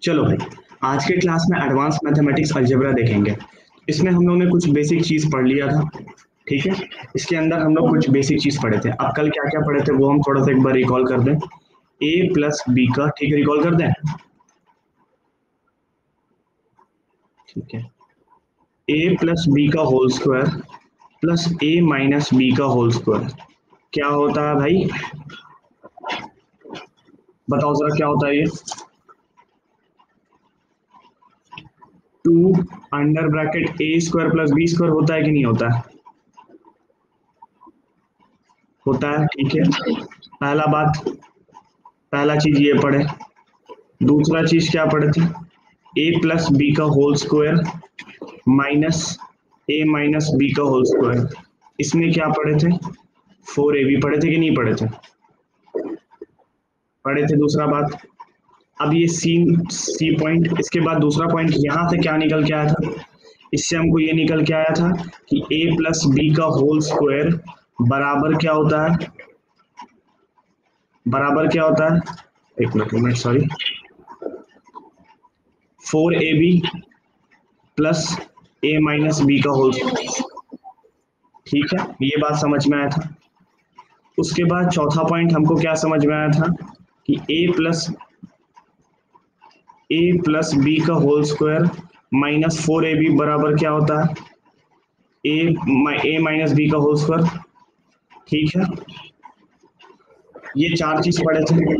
चलो भाई, आज के क्लास में एडवांस मैथमेटिक्स अलजेब्रा देखेंगे। इसमें हम लोग ने कुछ बेसिक चीज़ पढ़ लिया था। ठीक है, इसके अंदर हम लोग कुछ बेसिक चीज़ पढ़े थे। अब कल क्या क्या पढ़े थे वो हम थोड़ा सा एक बार रिकॉल कर दें। ए प्लस बी का, ठीक है, रिकॉल कर दें। ठीक है, ए प्लस बी का होल स्क्वायर प्लस ए माइनस बी का होल स्क्वायर क्या होता है भाई? बताओ जरा क्या होता है ये। 2 अंडर ब्रैकेट ए स्क्वायर प्लस बी स्क्वायर होता है कि नहीं होता है? होता है, ठीक है। पहला बात, पहला चीज ये पढ़े। दूसरा चीज क्या पढ़े थे? ए प्लस बी का होल स्क्वायर माइनस ए माइनस बी का होल स्क्वायर। इसमें क्या पढ़े थे? 4ab पढ़े थे कि नहीं पढ़े थे? पढ़े थे। दूसरा बात, अब ये सी पॉइंट, इसके बाद दूसरा पॉइंट यहाँ से क्या निकल के आया था? इससे हमको ये निकल के आया था कि ए प्लस बी का होल स्क्वायर बराबर क्या होता है? बराबर क्या होता है? एक मिनट सॉरी, 4ab प्लस ए माइनस बी का होल स्क्वायर। ठीक है, ये बात समझ में आया था। उसके बाद चौथा पॉइंट हमको क्या समझ में आया था कि ए प्लस बी का होल स्क्वायर माइनस 4ab बराबर क्या होता है? ए माइनस बी का होल स्क्वायर। ठीक है, ये चार चीज पढ़े थे।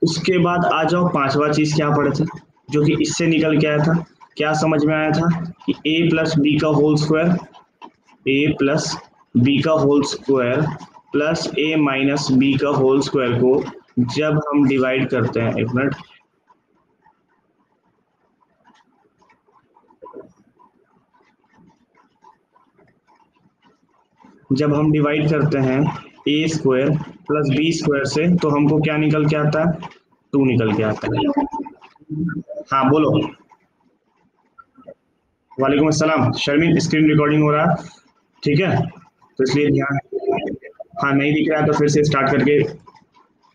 उसके बाद आ जाओ, पांचवा चीज क्या पढ़े थे जो कि इससे निकल के आया था? क्या समझ में आया था कि ए प्लस बी का होल स्क्वायर, ए प्लस बी का होल स्क्वायर प्लस ए माइनस बी का होल स्क्वायर को जब हम डिवाइड करते हैं, एक मिनट, जब हम डिवाइड करते हैं ए स्क्वायर प्लस बी स्क्वायर से तो हमको क्या निकल के आता है? 2 निकल के आता है। हाँ बोलो। वालेकुम अस्सलाम शर्मिन, स्क्रीन रिकॉर्डिंग हो रहा है, ठीक है, तो इसलिए ध्यान। हाँ नहीं दिख रहा है तो फिर से स्टार्ट करके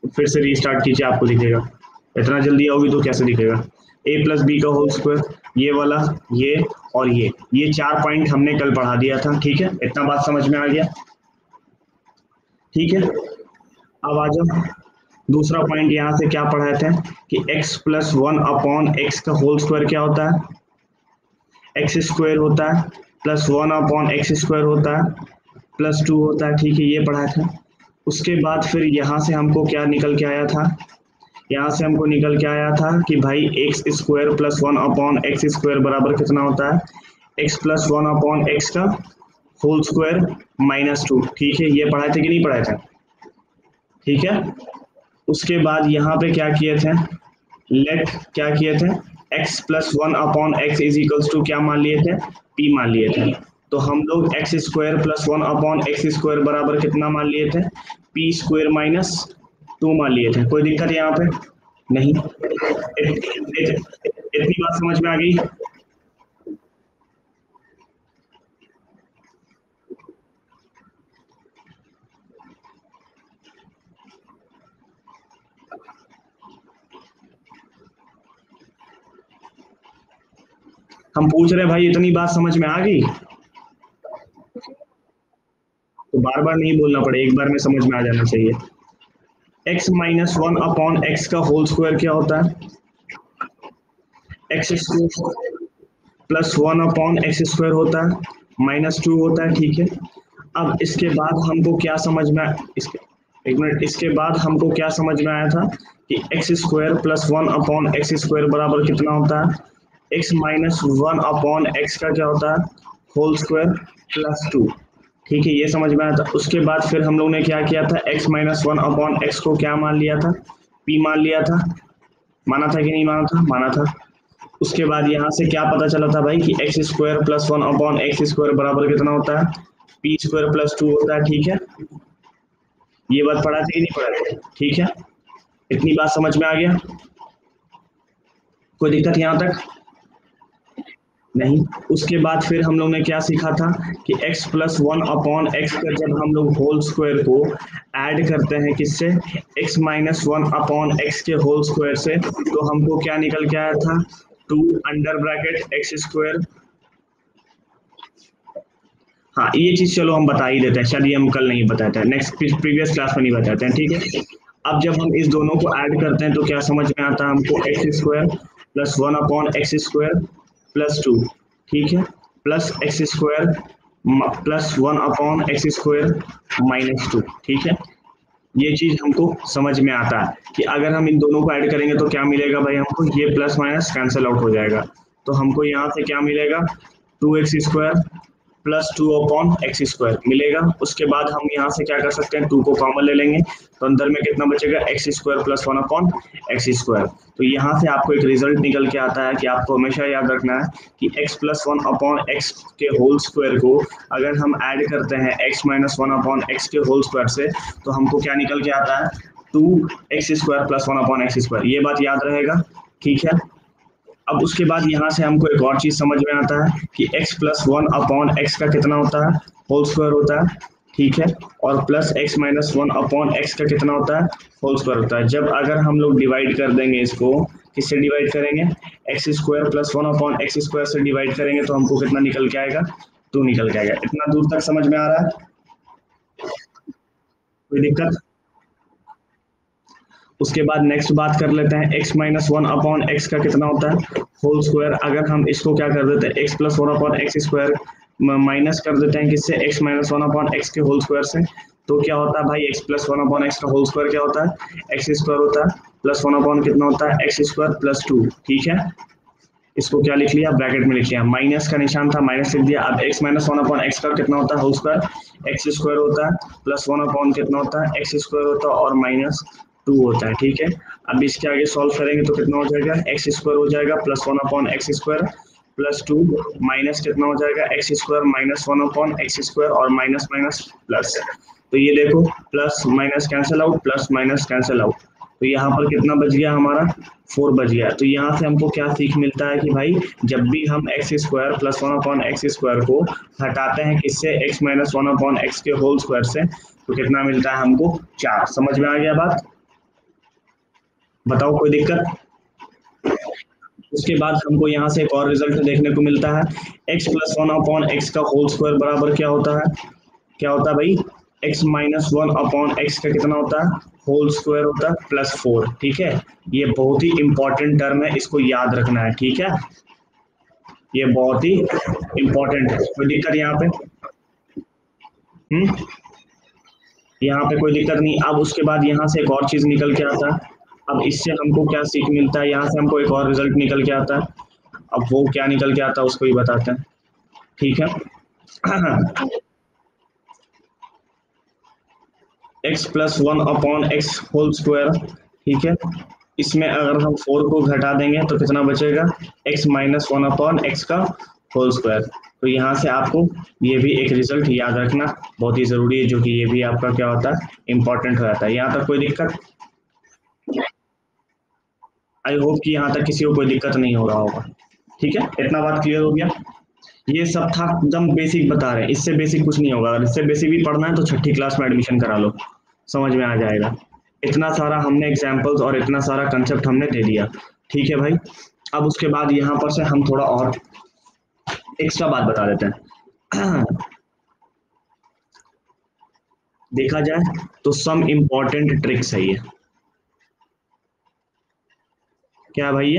फिर से रीस्टार्ट कीजिए, आपको दिखेगा। इतना जल्दी आओगी तो कैसे दिखेगा? ए प्लस बी का होल स्क्वायर, ये वाला, ये और ये चार पॉइंट हमने कल पढ़ा दिया था। ठीक है, इतना बात समझ में आ गया? ठीक है, अब आ जाओ। दूसरा पॉइंट यहाँ से क्या पढ़ाए थे कि x प्लस 1/x का होल स्क्वायर क्या होता है? एक्स स्क्वायर होता है प्लस 1/x स्क्वायर होता है प्लस 2 होता है। ठीक है, ये पढ़ा था। उसके बाद फिर यहाँ से हमको क्या निकल के आया था? यहाँ से हमको निकल के आया था कि भाई x square plus 1/x square बराबर कितना होता है? x प्लस 1/x का होल स्क्वायर माइनस 2। ठीक है, ये पढ़ाए थे कि नहीं पढ़ाए थे? ठीक है, उसके बाद यहाँ पे क्या किए थे? लेट क्या किए थे? x plus 1/x is equals to क्या मान लिए थे? p मान लिए थे। तो हम लोग x square plus 1/x square बराबर कितना मान लिए थे? p स्क्वायर माइनस 2 मान लिए थे। कोई दिक्कत यहाँ पे नहीं? इतनी बात समझ में आ गई? हम पूछ रहे भाई, इतनी बात समझ में आ गई? तो बार बार नहीं बोलना पड़े, एक बार में समझ में आ जाना चाहिए। x माइनस 1/x का होल स्क्वायर क्या होता है? X square plus 1/x square होता है माइनस 2 होता है। ठीक है, अब इसके बाद हमको क्या समझ में इसके एक मिनट, इसके बाद हमको क्या समझ में आया था कि x square plus 1/x square बराबर कितना होता है? x माइनस 1/x का क्या होता है? Whole square plus 2। ठीक है, ये समझ में आया था। उसके बाद फिर हम लोग ने क्या किया था? x माइनस 1/x को क्या मान लिया था? p मान लिया था। माना था कि नहीं माना था? माना था। उसके बाद यहाँ से क्या पता चला था भाई कि x square plus 1/x square बराबर कितना होता है? पी स्क्वायर प्लस 2 होता है। ठीक है, ये बात पढ़ा थे कि नहीं पढ़ा थे? ठीक है, इतनी बात समझ में आ गया? कोई दिक्कत यहाँ तक? नहीं। उसके बाद फिर हम लोग ने क्या सीखा था कि x plus one upon x का जब हम लोग होल स्क्वायर को ऐड करते हैं किससे, x minus one upon x के होल स्क्वायर से, तो हमको क्या निकल के आया था, 2 अंडर ब्रैकेट एक्स स्क्वायर। हाँ ये चीज चलो हम बता ही देते हैं, शायद ये हम कल नहीं बताते हैं, नेक्स्ट प्रीवियस क्लास में नहीं बताते हैं, ठीक है। अब जब हम इस दोनों को ऐड करते हैं तो क्या समझ में आता है हमको, x square plus one upon x square plus two, ठीक है, plus x square plus one upon x square minus two, ठीक है। ये चीज हमको समझ में आता है कि अगर हम इन दोनों को ऐड करेंगे तो क्या मिलेगा भाई हमको, ये प्लस माइनस कैंसिल आउट हो जाएगा, तो हमको यहाँ से क्या मिलेगा, 2x² plus two upon x square मिलेगा। उसके बाद हम यहाँ से क्या कर सकते हैं, 2 को कॉमन ले लेंगे, तो अंदर में कितना बचेगा, x square plus one upon x square. तो यहाँ से आपको एक रिजल्ट निकल के आता है कि आपको हमेशा याद रखना है कि x plus one upon x के होल स्क्वायर को अगर हम ऐड करते हैं x minus one upon x के होल स्क्वायर से, तो हमको क्या निकल के आता है, 2x² plus one upon x square. ये बात याद रहेगा, ठीक है। अब उसके बाद यहाँ से हमको एक और चीज समझ में आता है कि x plus one upon x का कितना होता है, होल स्क्वायर होता है, ठीक है, और plus x minus one upon x का कितना होता है, होल स्क्वायर होता है। जब अगर हम लोग डिवाइड कर देंगे इसको, किससे डिवाइड करेंगे, x square plus one upon x square से डिवाइड करेंगे, तो हमको कितना निकल के आएगा, 2 निकल के आएगा। इतना दूर तक समझ में आ रहा है, कोई दिक्कत। उसके बाद नेक्स्ट बात कर लेते हैं, x minus one upon x का कितना होता है, होल स्क्वायर। अगर हम इसको क्या कर देते हैं, x plus one upon x square minus कर देते हैं किससे, x minus one upon x के होल स्क्वायर से, तो क्या होता है भाई, x plus one upon x का होल स्क्वायर क्या होता है, एक्स स्क्वायर होता है, प्लस वन अपॉन कितना होता है, एक्स स्क्वायर प्लस टू, ठीक है। इसको क्या लिख लिया, ब्रैकेट में लिख लिया, माइनस का निशान था माइनस लिख दिया। अब x minus one upon x का कितना होता है, होल स्क्वायर, एक्स स्क्वायर होता है, प्लस वन अपॉन कितना होता है, एक्स स्क्वायर होता है, और माइनस टू होता है, ठीक है। अब इसके आगे सॉल्व करेंगे तो कितना हो जाएगा, एक्स स्क्वायर हो जाएगा plus one upon x square plus two, minus कितना हो जाएगा, x square minus one upon x square, और माइनस माइनस प्लस। तो ये देखो, plus minus cancel out, plus minus cancel out, तो यहाँ पर कितना बच गया हमारा, 4 बच गया। तो यहाँ से हमको क्या सीख मिलता है कि भाई जब भी हम x square plus one upon x square को हटाते हैं किससे, x minus one upon x के होल स्क्वायर से, तो कितना मिलता है हमको, 4। समझ में आ गया बात, बताओ कोई दिक्कत। उसके बाद हमको यहाँ से एक और रिजल्ट देखने को मिलता है, x plus one upon x का होल स्क्वायर बराबर क्या होता है, क्या होता है भाई, x minus one upon x का कितना होता है, होल स्क्वायर होता है प्लस 4, ठीक है। ये बहुत ही इंपॉर्टेंट टर्म है, इसको याद रखना है, ठीक है, ये बहुत ही इंपॉर्टेंट है। कोई दिक्कत यहाँ पे, हम्म, यहाँ पे कोई दिक्कत नहीं। अब उसके बाद यहाँ से एक और चीज निकल के आता है, अब इससे हमको क्या सीख मिलता है, यहाँ से हमको एक और रिजल्ट निकल के आता है। अब वो क्या निकल के आता है उसको ही बताते हैं, ठीक है। X plus one upon x whole square, ठीक है, इसमें अगर हम 4 को घटा देंगे तो कितना बचेगा, x minus one upon x का होल स्क्वायर। तो यहाँ से आपको ये भी एक रिजल्ट याद रखना बहुत ही जरूरी है, जो कि ये भी आपका क्या होता है, इंपॉर्टेंट हो जाता है। यहाँ तक कोई दिक्कत, आई होप कि यहाँ तक किसी को कोई दिक्कत नहीं हो रहा होगा, ठीक है, इतना बात क्लियर हो गया। ये सब था एकदम बेसिक बता रहे हैं, इससे बेसिक कुछ नहीं होगा। अगर इससे बेसिक भी पढ़ना है तो छठी क्लास में एडमिशन करा लो, समझ में आ जाएगा। इतना सारा हमने एग्जाम्पल्स और इतना सारा कंसेप्ट हमने दे दिया, ठीक है भाई। अब उसके बाद यहाँ पर से हम थोड़ा और एक्स्ट्रा बात बता देते हैं। देखा जाए तो सम इम्पोर्टेंट ट्रिक्स है ये, क्या है भाई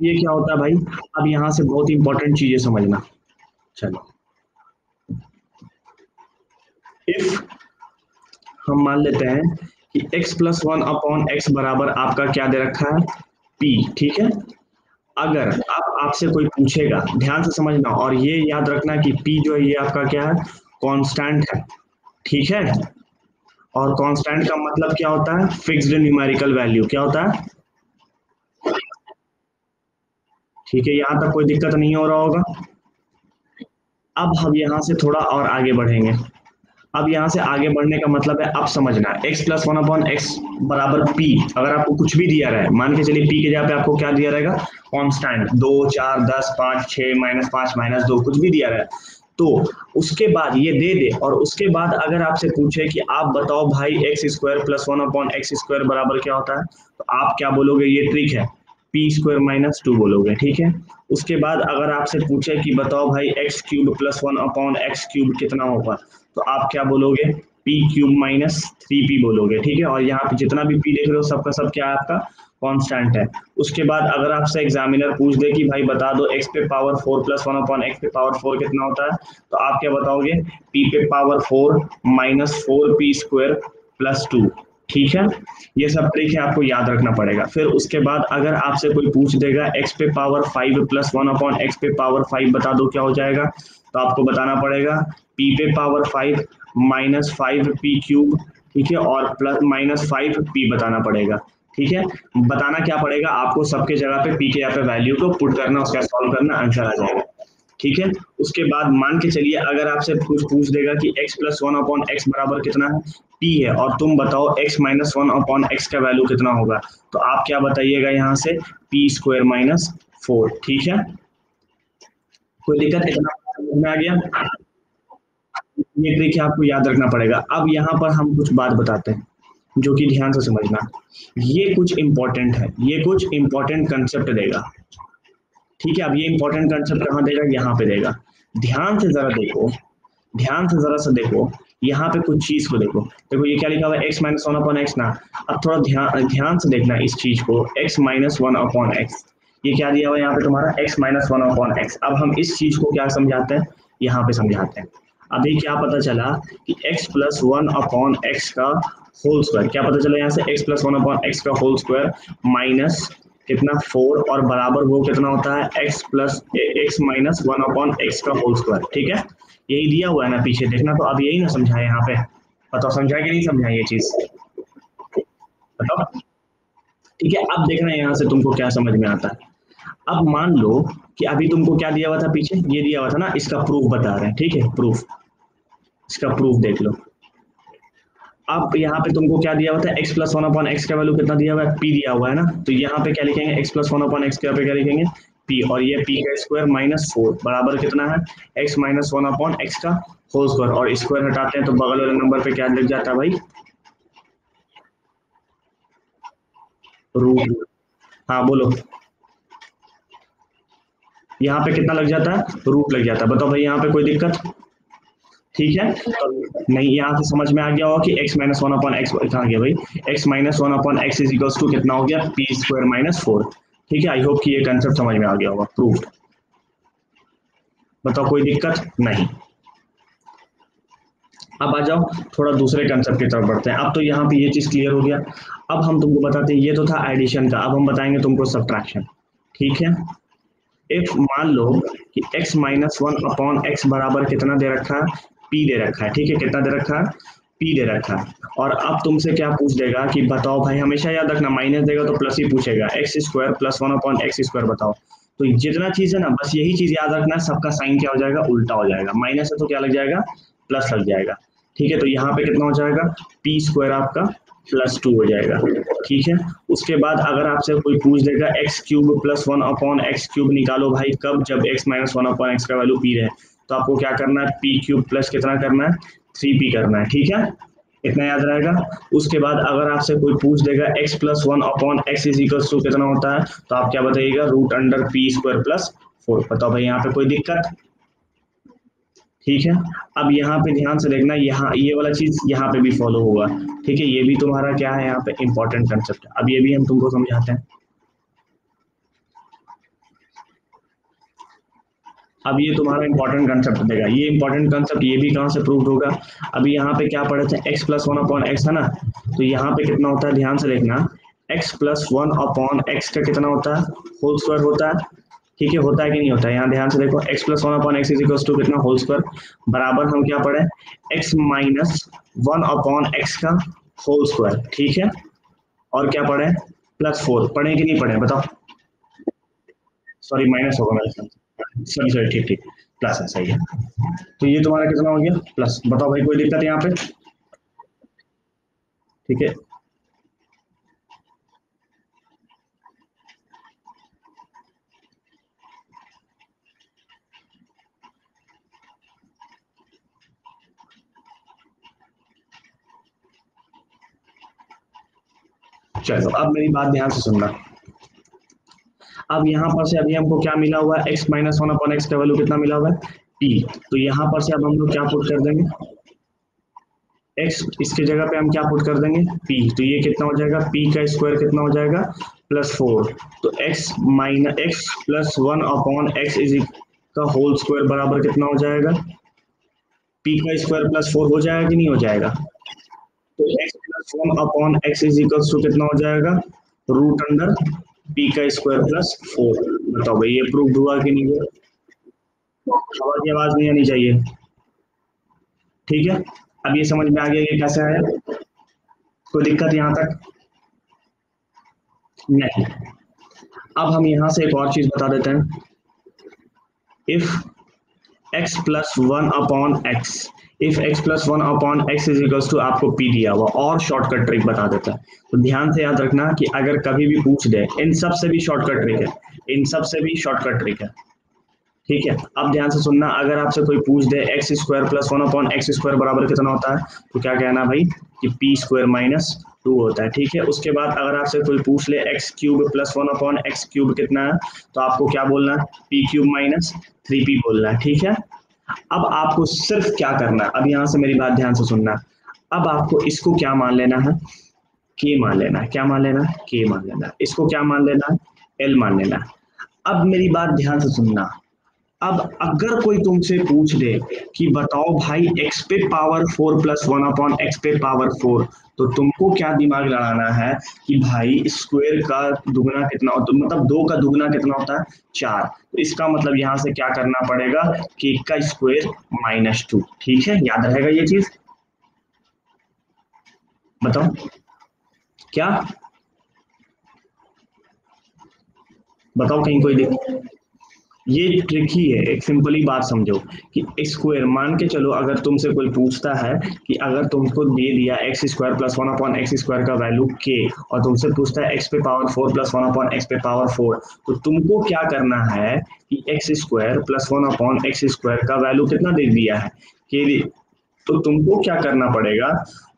ये क्या होता है भाई। अब यहाँ से बहुत इंपॉर्टेंट चीजें समझना, चलो, इफ हम मान लेते हैं कि x plus one upon x बराबर आपका क्या दे रखा है, p, ठीक है। अगर आप आपसे कोई पूछेगा, ध्यान से समझना, और ये याद रखना कि p जो है ये आपका क्या है, कांस्टेंट है, ठीक है। और कांस्टेंट का मतलब क्या होता है, फिक्स्ड न्यूमेरिकल वैल्यू, क्या होता है, ठीक है। यहाँ तक कोई दिक्कत नहीं हो रहा होगा। अब हम यहाँ से थोड़ा और आगे बढ़ेंगे। अब यहाँ से आगे बढ़ने का मतलब है, अब समझना x plus one upon x बराबर p। अगर आपको कुछ भी दिया रहा है, मान के चलिए p के जगह पे आपको क्या दिया रहेगा, कांस्टेंट 2 4 10 5 6 -5 -2 कुछ भी दिया रहा है, तो उसके बाद ये दे दे और उसके बाद अगर आपसे पूछे कि आप बताओ भाई x square plus one upon x square बराबर क्या होता है, तो आप क्या बोलोगे, ये ट्रिक है, पी स्क्वायर माइनस टू बोलोगे, ठीक है। उसके बाद अगर आपसे पूछे कि बताओ भाई x cube plus one upon x cube कितना होगा, तो आप क्या बोलोगे, P cube minus three P बोलोगे, ठीक है। और यहाँ पे जितना भी पी देख रहे हो सबका सब क्या है, आपका कांस्टेंट है। उसके बाद अगर आपसे एग्जामिनर पूछ दे कि भाई बता दो एक्स पे power four plus one upon x पे पावर फोर कितना होता है, तो आप क्या बताओगे, पी पे power four minus four P square plus two, ठीक है। ये सब ट्रिक है, आपको याद रखना पड़ेगा। फिर उसके बाद अगर आपसे कोई पूछ देगा एक्स पे power five plus one upon x पे पावर फाइव बता दो क्या हो जाएगा, तो आपको बताना पड़ेगा पी पे power five minus five P cube, ठीक है, और प्लस माइनस फाइव पी बताना पड़ेगा, ठीक है। बताना क्या पड़ेगा आपको, सबके जगह पे पी के यहाँ पे वैल्यू को पुट करना, उसका सॉल्व करना, आंसर आ जाएगा, ठीक है। उसके बाद मान के चलिए अगर आपसे कुछ पूछ देगा कि x plus one upon x बराबर कितना है, p है, और तुम बताओ x minus one upon x का वैल्यू कितना होगा, तो आप क्या बताइएगा यहाँ से, पी स्क्वायर माइनस फोर, ठीक है। कोई दिक्कत, इतना समझ में आ गया। ये ट्रिक है, आपको याद रखना पड़ेगा। अब यहाँ पर हम कुछ बात बताते हैं जो कि ध्यान से समझना, ये कुछ इंपॉर्टेंट है, ये कुछ इंपॉर्टेंट कंसेप्ट देगा, ठीक है। अब ये इंपॉर्टेंट कंसेप्ट कहाँ देगा, यहाँ पे देगा, ध्यान से जरा देखो, ध्यान से जरा सा देखो, यहाँ पे कुछ चीज को देखो, देखो ये क्या लिखा हुआ है, x minus one upon x ना। अब थोड़ा ध्यान ध्यान से देखना इस चीज को, x minus one upon x, ये क्या दिया हुआ है यहाँ पे तुम्हारा, x minus one upon x. अब हम इस चीज को क्या समझाते हैं, यहाँ पे समझाते हैं। अभी क्या पता चला कि x plus one upon x का होल स्क्वायर, क्या पता चला यहाँ से, x plus one upon x का होल स्क्वायर माइनस कितना फोर, और बराबर वो कितना होता है, x plus x minus one upon x का होल स्क्वायर, ठीक है। यही दिया हुआ है ना पीछे, देखना, तो अब यही ना समझा है यहाँ पे, बताओ समझा कि नहीं समझा ये चीज, बताओ, ठीक है। अब देखना यहाँ से तुमको क्या समझ में आता है। अब मान लो कि अभी तुमको क्या दिया हुआ था पीछे, ये दिया हुआ था ना, इसका प्रूफ बता रहे हैं, ठीक है, प्रूफ, इसका प्रूफ देख लो। अब यहाँ पे तुमको क्या दिया हुआ था, x plus one upon x का वैल्यू कितना दिया हुआ है, p दिया हुआ है ना, तो यहाँ पे क्या लिखेंगे, x plus one upon x के यहाँ पे क्या लिखेंगे, p, और ये p का स्क्वायर माइनस फोर बराबर कितना है, x minus one upon x का होल स्क्वायर, और स्क्वायर हटाते हैं तो बगल वाले नंबर पे क्या लग जाता है भाई, रूट। हाँ बोलो, यहाँ पे कितना लग जाता है, रूट लग जाता है, बताओ भाई यहाँ पे कोई दिक्कत, ठीक है। तो नहीं, यहाँ से समझ में आ गया होगा कि x minus one upon x कहाँ गया भाई, x minus one upon x is equals to कितना हो गया, पी स्क्वायर माइनस फोर, ठीक है। आई होप कि ये कंसेप्ट समझ में आ गया होगा, प्रूफ। बताओ कोई दिक्कत नहीं। अब आ जाओ थोड़ा दूसरे कंसेप्ट की तरफ बढ़ते हैं। अब तो यहाँ पे ये चीज क्लियर हो गया। अब हम तुमको बताते हैं, ये तो था एडिशन का, अब हम बताएंगे तुमको सब्ट्रैक्शन, ठीक है। इफ मान लो कि x minus one upon x बराबर कितना दे रखा है, p दे रखा है, ठीक है, कितना दे रखा है, p दे रखा है। और अब तुमसे क्या पूछ देगा कि बताओ भाई, हमेशा याद रखना माइनस देगा तो प्लस ही पूछेगा, x square plus one upon x square बताओ। तो जितना चीज है ना, बस यही चीज याद रखना है, सबका साइन क्या हो जाएगा, उल्टा हो जाएगा, माइनस है तो क्या लग जाएगा, प्लस लग जाएगा, ठीक है। तो यहाँ पे कितना हो जाएगा, पी स्क्वायर आपका प्लस टू हो जाएगा, ठीक है। उसके बाद अगर आपसे कोई पूछ देगा x cube plus one upon x cube निकालो भाई कब, जब x minus one upon x का वैल्यू पी रहे, तो आपको क्या करना है, पी क्यूब प्लस कितना करना है, थ्री पी करना है, ठीक है, इतना याद रहेगा। उसके बाद अगर आपसे कोई पूछ देगा x plus one upon x is equal to कितना होता है, तो आप क्या बताइएगा, root under p square plus four. बताओ भाई यहाँ पे कोई दिक्कत, ठीक है। अब यहाँ पे ध्यान से देखना, यहाँ ये वाला चीज यहाँ पे भी फॉलो होगा, ठीक है। ये भी तुम्हारा क्या है, यहाँ पे इंपॉर्टेंट कंसेप्ट है। अब ये भी हम तुमको समझाते हैं। अब ये तुम्हारा इंपॉर्टेंट कंसेप्ट देगा, ये इंपॉर्टेंट कंसेप्ट ये भी कहाँ से प्रूव होगा। अभी यहाँ पे क्या पढ़े थे, x plus one upon x है ना, तो यहाँ पे कितना होता है, ध्यान से देखना, x plus one upon x का कितना होता है, होल स्क्वायर होता है, ठीक है, होता है कि नहीं होता है, यहाँ ध्यान से देखो, x plus one upon x is equal to कितना, होल स्क्वायर, बराबर हम क्या पढ़े, x minus one upon x का होल स्क्वायर, ठीक है, और क्या पढ़े, प्लस फोर, पढ़े कि नहीं पढ़े बताओ, सॉरी माइनस होगा मेरे साथ, सॉरी सॉरी, ठीक ठीक, प्लस है, सही है। तो ये तुम्हारा कितना हो गया प्लस। बताओ भाई कोई दिक्कत यहाँ पे? ठीक है, चलो अब मेरी बात ध्यान से सुनना। अब यहाँ पर से अभी हमको क्या मिला हुआ है, x minus one upon x का वैल्यू कितना मिला हुआ है, p। तो यहाँ पर से अब हम लोग क्या पुट कर देंगे, x, इसके जगह पे हम क्या पुट कर देंगे p। तो ये कितना हो जाएगा, p का स्क्वायर कितना हो जाएगा +4। तो x minus x plus one upon x is का होल स्क्वायर बराबर कितना हो जाएगा, p का स्क्वायर +4 हो जाएगा कि नहीं हो जाएगा। तो x plus one upon x is equals to कितना हो जाएगा, रूट अंडर p का स्क्वायर +4। बताओ भाई ये प्रूव हुआ कि नहीं हुआ। हवा की आवाज नहीं आनी चाहिए, ठीक है। अब ये समझ में आ गया ये कैसे आया, कोई दिक्कत यहाँ तक नहीं। अब हम यहाँ से एक और चीज बता देते हैं, if x plus one upon x, if x plus one upon x is equals to, आपको p दिया हुआ और शॉर्टकट ट्रिक बता देता है। तो ध्यान से याद रखना कि अगर कभी भी पूछ दे, इन सब से भी शॉर्टकट ट्रिक है, इन सब से भी शॉर्टकट ट्रिक है, ठीक है। अब ध्यान से सुनना, अगर आपसे कोई पूछ दे x square plus one upon x square बराबर कितना होता है, तो क्या कहना भाई कि पी स्क्वायर माइनस 2 होता है, ठीक है। उसके बाद अगर आपसे कोई पूछ ले x cube plus one upon x cube कितना है, तो आपको क्या बोलना है, पी क्यूब माइनस 3p बोलना है, ठीक है। अब आपको सिर्फ क्या करना है, अब यहाँ से मेरी बात ध्यान से सुनना, अब आपको इसको क्या मान लेना है, के मान लेना है। क्या मान लेना है, के मान लेना है। इसको क्या मान लेना है, एल मान लेना है। अब मेरी बात ध्यान से सुनना, अब अगर कोई तुमसे पूछ दे कि बताओ भाई x पे power 4 plus one upon x पे पावर 4, तो तुमको क्या दिमाग लगाना है कि भाई स्क्वायर का दुगना कितना होता है, मतलब 2 का दुगना कितना होता है 4। तो इसका मतलब यहाँ से क्या करना पड़ेगा, कि का स्क्वायर -2, ठीक है। याद रहेगा ये चीज, बताओ क्या, बताओ कहीं कोई दिक्कत। ये ट्रिक ही है, एक सिंपली बात समझो कि स्क्वायर मान के चलो, अगर तुमसे कोई पूछता है कि अगर तुमको दे दिया x square plus one upon x square का वैल्यू के, और तुमसे पूछता है एक्स पे power 4 plus one upon x पे पावर 4, तो तुमको क्या करना है कि x square plus one upon x square का वैल्यू कितना दे दिया है के, तो तुमको क्या करना पड़ेगा,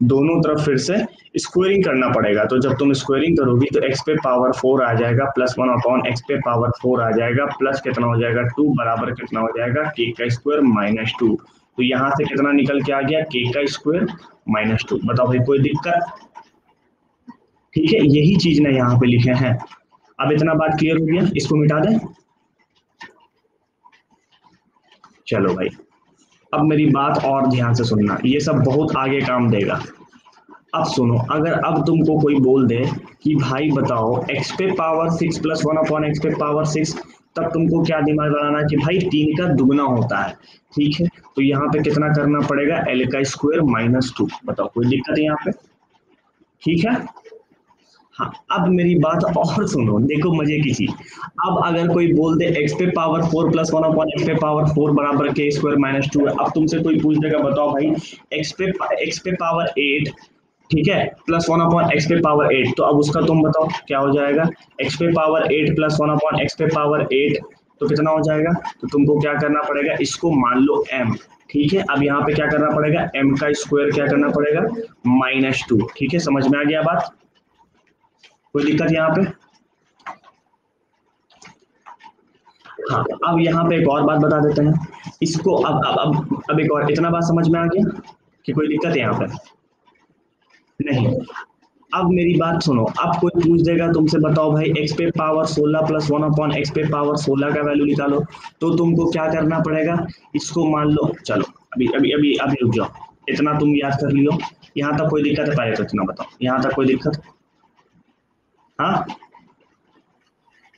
दोनों तरफ फिर से स्क्वायरिंग करना पड़ेगा। तो जब तुम स्क्वायरिंग करोगी तो x पे पावर 4 आ जाएगा प्लस वन अपॉन एक्स पे पावर 4 आ जाएगा, प्लस कितना हो जाएगा 2 बराबर कितना हो जाएगा के का स्क्वायर -2। तो यहाँ से कितना निकल के आ गया, के का स्क्वायर -2। बताओ भाई कोई दिक्कत, ठीक है। यही चीज ना यहाँ पे लिखे हैं। अब इतना बात क्लियर हो गया, इसको मिटा दें। चलो भाई अब मेरी बात और ध्यान से सुनना, ये सब बहुत आगे काम देगा। अब सुनो, अगर अब तुमको कोई बोल दे कि भाई बताओ x पे power 6 plus one upon x पे पावर 6, तब तुमको क्या दिमाग लगाना कि भाई 3 का दुगना होता है, ठीक है। तो यहाँ पे कितना करना पड़ेगा, एल का स्क्वायर -2। बताओ कोई दिक्कत है यहाँ पे, ठीक है। हाँ अब मेरी बात और सुनो, देखो मजे की चीज। अब अगर कोई बोल दे x पे power 4 plus one upon x पे पावर 4 बराबर के स्क्वायर -2 है, अब तुमसे कोई पूछ देगा बताओ भाई x पे पावर 8, ठीक है, प्लस वन अपॉन एक्स पे पावर 8, तो अब उसका तुम बताओ क्या हो जाएगा, एक्स पे power 8 plus one upon x पे पावर 8, तो कितना हो जाएगा। तो तुमको क्या करना पड़ेगा, इसको मान लो m, ठीक है। अब यहाँ पे क्या करना पड़ेगा, m का स्क्वायर क्या करना पड़ेगा -2, ठीक है। समझ में आ गया बात, कोई दिक्कत यहाँ पे। हाँ अब यहाँ पे एक और बात बता देते हैं इसको, अब एक और, इतना बात समझ में आ गया कि कोई दिक्कत है यहाँ पे नहीं। अब मेरी बात सुनो, अब कोई पूछ देगा तुमसे बताओ भाई x पे power 16 plus one upon x पे पावर 16 का वैल्यू निकालो, तो तुमको क्या करना पड़ेगा, इसको मान लो, चलो अभी अभी अभी अभी रुक जाओ, इतना तुम याद कर लियो। यहाँ तक कोई दिक्कत है, पहले तो इतना बताओ, यहाँ तक कोई दिक्कत, हाँ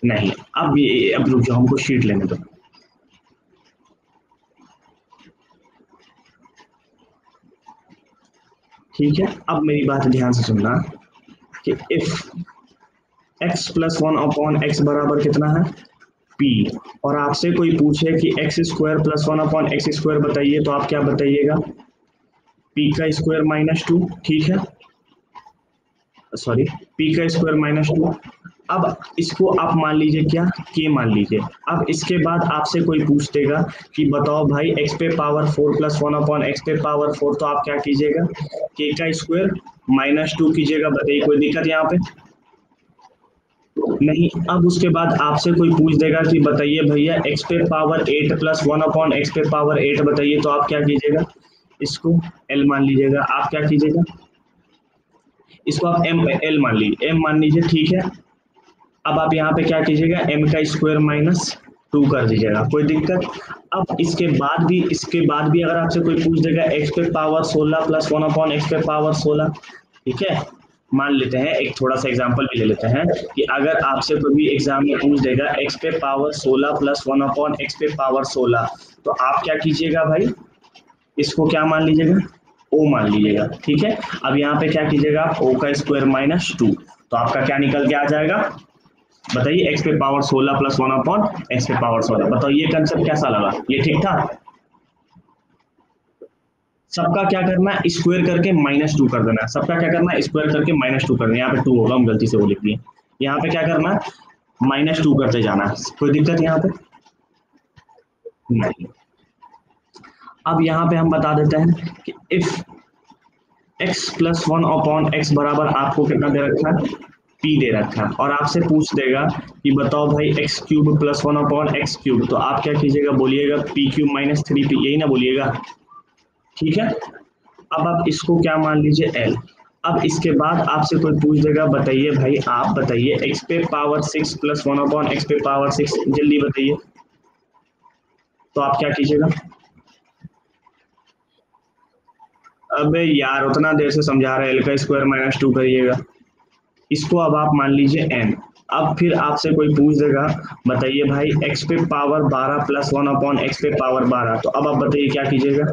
नहीं। अब रुक जाओ, हमको शीट लेने दो। ठीक है, अब मेरी बात ध्यान से सुनना कि if x plus one upon x बराबर कितना है पी, और आपसे कोई पूछे कि एक्स स्क्वायर प्लस 1/x² बताइए, तो आप क्या बताइएगा? पी का स्क्वायर माइनस 2, ठीक है, सॉरी, पी का स्क्वायर माइनस 2। अब इसको आप मान लीजिए क्या, के मान लीजिए। अब इसके बाद आपसे कोई पूछ देगा कि बताओ भाई x पे पावर 4 प्लस 1/x पे पावर 4, तो आप क्या कीजिएगा? के का स्क्वायर माइनस 2 कीजिएगा। बताइए कोई दिक्कत यहाँ पे? नहीं। अब उसके बाद आपसे कोई पूछ देगा कि बताइए भैया x पे पावर 8 प्लस 1/x पे पावर 8 बताइए, तो आप क्या कीजिएगा? इसको l मान लीजिएगा। आप क्या कीजिएगा? इसको आप m l मान लीजिए, m मान लीजिए, ठीक है। अब आप यहाँ पे क्या कीजिएगा? m का स्क्वायर माइनस 2 कर दीजिएगा। कोई दिक्कत? अब इसके बाद भी अगर आपसे कोई पूछ देगा x पे पावर 16 प्लस 1/x पे पावर 16, ठीक है, मान लेते हैं, एक थोड़ा सा एग्जांपल भी ले लेते हैं कि अगर आपसे कोई भी एग्जाम में पूछ देगा x पे पावर 16 प्लस 1/x पे पावर 16, तो आप क्या कीजिएगा भाई? इसको क्या मान लीजिएगा? o मान लीजिएगा, ठीक है। अब यहाँ पे क्या कीजिएगा? o का स्क्वायर माइनस 2, तो आपका क्या निकल के आ जाएगा? बताइए, x पे पावर 16 प्लस 1/x पे पावर 16। बताओ ये कंसेप्ट कैसा लगा? ये ठीक था? सबका क्या करना है? स्क्वायर करके माइनस 2 कर देना है। सबका क्या करना है? स्क्वायर करके माइनस 2 कर देना है। यहाँ पे 2 होगा, हम गलती से वो लिख दिए। यहाँ पे क्या करना है? माइनस 2 करते जाना है। कोई दिक्कत यहाँ पे? नहीं। अब यहाँ पे हम बता देते हैं कि इफ x प्लस 1/x बराबर आपको कितना दे रखा है? p दे रखा है, और आपसे पूछ देगा कि बताओ भाई x³ प्लस 1/x³, तो आप क्या कीजिएगा? बोलिएगा p³ माइनस 3p, यही ना बोलिएगा, ठीक है। अब आप इसको क्या मान लीजिए? l। अब इसके बाद आपसे कोई पूछ देगा, बताइए भाई, आप बताइए x पे पावर 6 प्लस 1/x पे पावर 6, जल्दी बताइए, तो आप क्या कीजिएगा? अबे यार, उतना देर से समझा रहे, l का स्क्वायर माइनस 2 करिएगा। इसको अब आप मान लीजिए n। अब फिर आपसे कोई पूछ देगा, बताइए भाई x पे पावर 12 प्लस 1/x पे पावर 12, तो अब आप बताइए क्या कीजिएगा?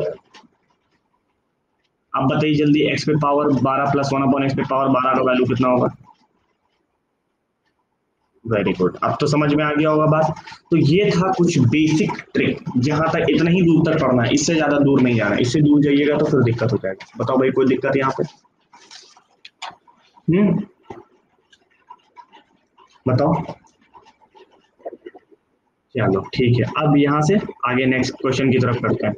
अब बताइए जल्दी, x पे पावर 12 प्लस 1/x पे पावर 12 का वैल्यू कितना होगा? वेरी गुड, अब तो समझ में आ गया होगा बात। तो ये था कुछ बेसिक ट्रिक, जहां तक इतना ही दूर तक पढ़ना है, इससे ज्यादा दूर नहीं जाना। इससे दूर जाइएगा तो फिर दिक्कत हो जाएगी। बताओ भाई, कोई दिक्कत यहाँ पे? बताओ। चलो ठीक है, अब यहाँ से आगे नेक्स्ट क्वेश्चन की तरफ करते हैं।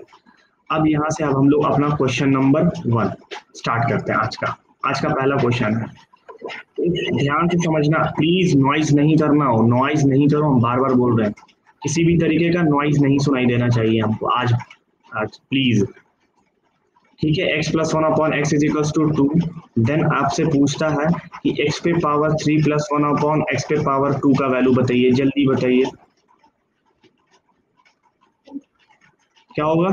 अब यहाँ से अब हम लोग अपना क्वेश्चन नंबर 1 स्टार्ट करते हैं। आज का पहला क्वेश्चन है, ध्यान से समझना प्लीज, नॉइज नहीं करना हो, नॉइज नहीं करो, हम बार बार बोल रहे हैं, किसी भी तरीके का नॉइज नहीं सुनाई देना चाहिए हमको आज आज प्लीज, ठीक है। x plus 1/x is equal to 2, then आपसे पूछता है कि x पे पावर 3 प्लस 1/x पे पावर 2 का वैल्यू बताइए, जल्दी बताइए क्या होगा?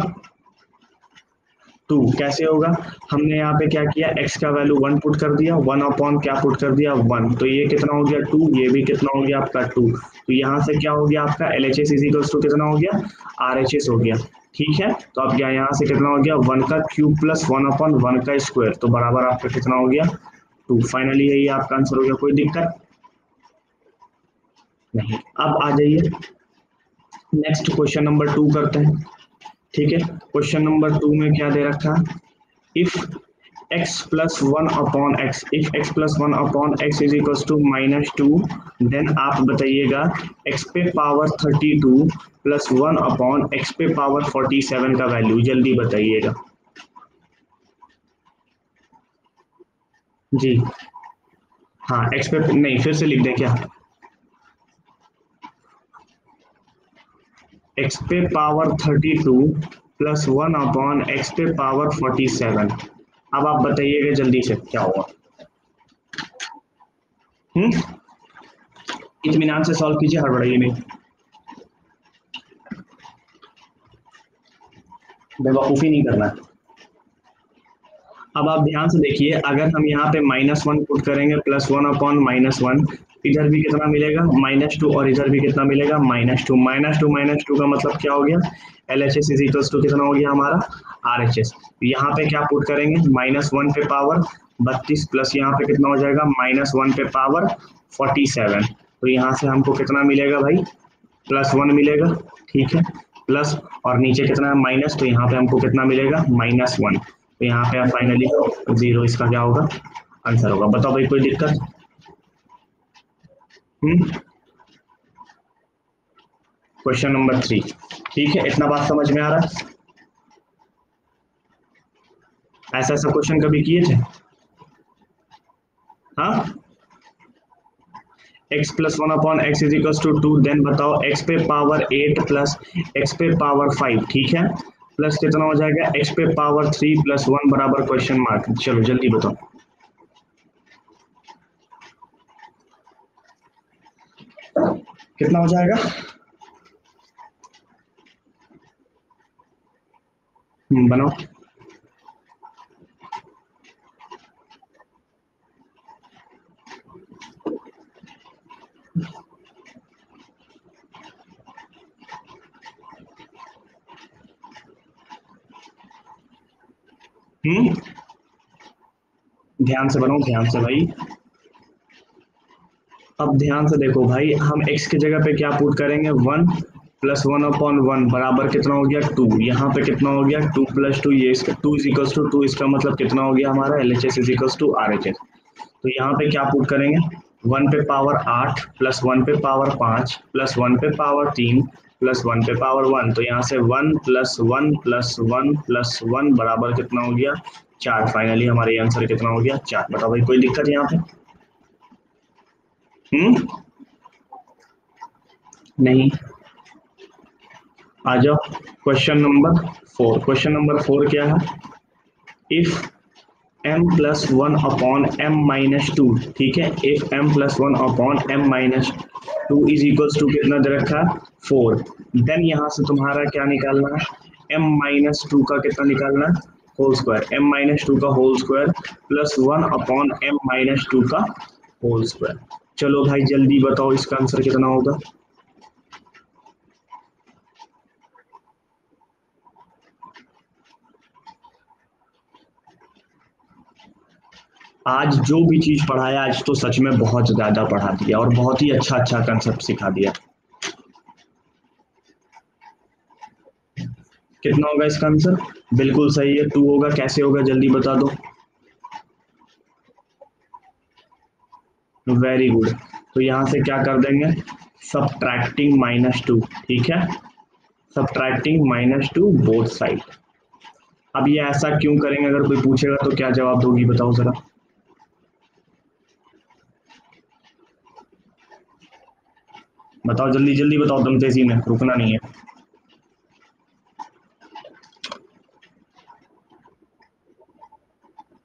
2 कैसे होगा? हमने यहाँ पे क्या किया, x का वैल्यू 1 पुट कर दिया, 1 क्या पुट कर दिया? 1, तो ये कितना हो गया? 2, ये भी कितना हो गया आपका? 2। तो यहाँ से क्या हो गया आपका? LHS इज इक्वल टू कितना हो गया? RHS हो गया, ठीक है। तो अब क्या यहाँ से कितना हो गया? 1 का क्यूब प्लस 1/1 का स्क्वायर, तो बराबर आपका कितना हो गया? 2। फाइनली यही आपका आंसर हो गया। कोई दिक्कत नहीं। अब आ जाइए नेक्स्ट क्वेश्चन नंबर 2 करते हैं, ठीक है। क्वेश्चन नंबर 2 में क्या दे रखा है? If x plus 1/x, if x plus 1/x is equal to -2, then आप बताइएगा x पे पावर 32 प्लस 1/x पे पावर 47 का वैल्यू, जल्दी बताइएगा जी। हाँ, x पे नहीं, फिर से लिख दें क्या? x पे पावर 32 प्लस 1/x पे पावर 47। अब आप बताइएगा जल्दी से क्या होगा? इत्मीनान से सॉल्व कीजिए, हड़बड़ाइए नहीं, बेवकूफ़ी नहीं करना। अब आप ध्यान से देखिए, अगर हम यहाँ पे -1 पुट करेंगे प्लस 1/-1, इधर भी कितना मिलेगा? -2, और इधर भी कितना मिलेगा? -2। -2 का मतलब क्या हो गया? LHS इज इक्वल टू कितना हो गया हमारा? RHS। यहाँ पे क्या पुट करेंगे? -1 पे पावर 32 प्लस यहाँ पे कितना हो जाएगा? -1 पे पावर 47। तो यहाँ से हमको कितना मिलेगा भाई? प्लस 1 मिलेगा, ठीक है, प्लस और नीचे कितना है माइनस, तो यहाँ पे हमको कितना मिलेगा -1, तो यहाँ पे फाइनली 0 इसका क्या होगा आंसर होगा। बताओ भाई कोई दिक्कत? क्वेश्चन नंबर 3, ठीक है, इतना बात समझ में आ रहा है? ऐसा ऐसा क्वेश्चन कभी किए थे? हाँ, x plus 1/x is equal to 2, then बताओ x पे पावर 8 प्लस x पे पावर 5, ठीक है, प्लस कितना हो जाएगा x पे पावर 3 प्लस 1 बराबर क्वेश्चन मार्क। चलो जल्दी बताओ। कितना हो जाएगा? बनाओ। ध्यान से बनाओ, ध्यान से भाई। अब ध्यान से देखो भाई, हम x की जगह पे क्या पुट करेंगे, 1 प्लस 1/1 बराबर कितना हो गया 2, यहाँ पे कितना हो गया 2 प्लस 2, ये इसका 2 इज इक्वल टू 2, इसका मतलब कितना हो गया हमारा LHS is equal to RHS। तो यहाँ पे क्या पुट करेंगे, 1 पे पावर 8 प्लस 1 पे पावर 5 प्लस 1 पे पावर 3 प्लस 1 पे पावर 1, तो यहाँ से 1 प्लस 1 प्लस 1 प्लस 1 बराबर कितना हो गया 4। फाइनली हमारे आंसर कितना हो गया 4। बताओ भाई कोई दिक्कत यहाँ पे? नहीं। आ जाओ क्वेश्चन नंबर 4। क्वेश्चन नंबर 4 क्या है, इफ m प्लस 1/m-2, ठीक है, if m plus 1/m-2 is equals to कितना दे रखा है 4, देन यहाँ से तुम्हारा क्या निकालना है, m-2 का कितना निकालना है होल स्क्वायर, m-2 का होल स्क्वायर प्लस 1/m-2 का होल स्क्वायर। चलो भाई जल्दी बताओ इसका आंसर कितना होगा। आज जो भी चीज पढ़ाया आज तो सच में बहुत ज्यादा पढ़ा दिया और बहुत ही अच्छा अच्छा कंसेप्ट सिखा दिया। कितना होगा इसका आंसर? बिल्कुल सही है, 2 होगा। कैसे होगा जल्दी बता दो। Very good. तो यहाँ से क्या कर देंगे, सबट्रैक्टिंग -2, ठीक है, सबट्रैक्टिंग -2 बोथ साइड। अब ये ऐसा क्यों करेंगे, अगर कोई पूछेगा तो क्या जवाब दोगी बताओ जरा। बताओ जल्दी जल्दी बताओ, दम तेजी में, रुकना नहीं है।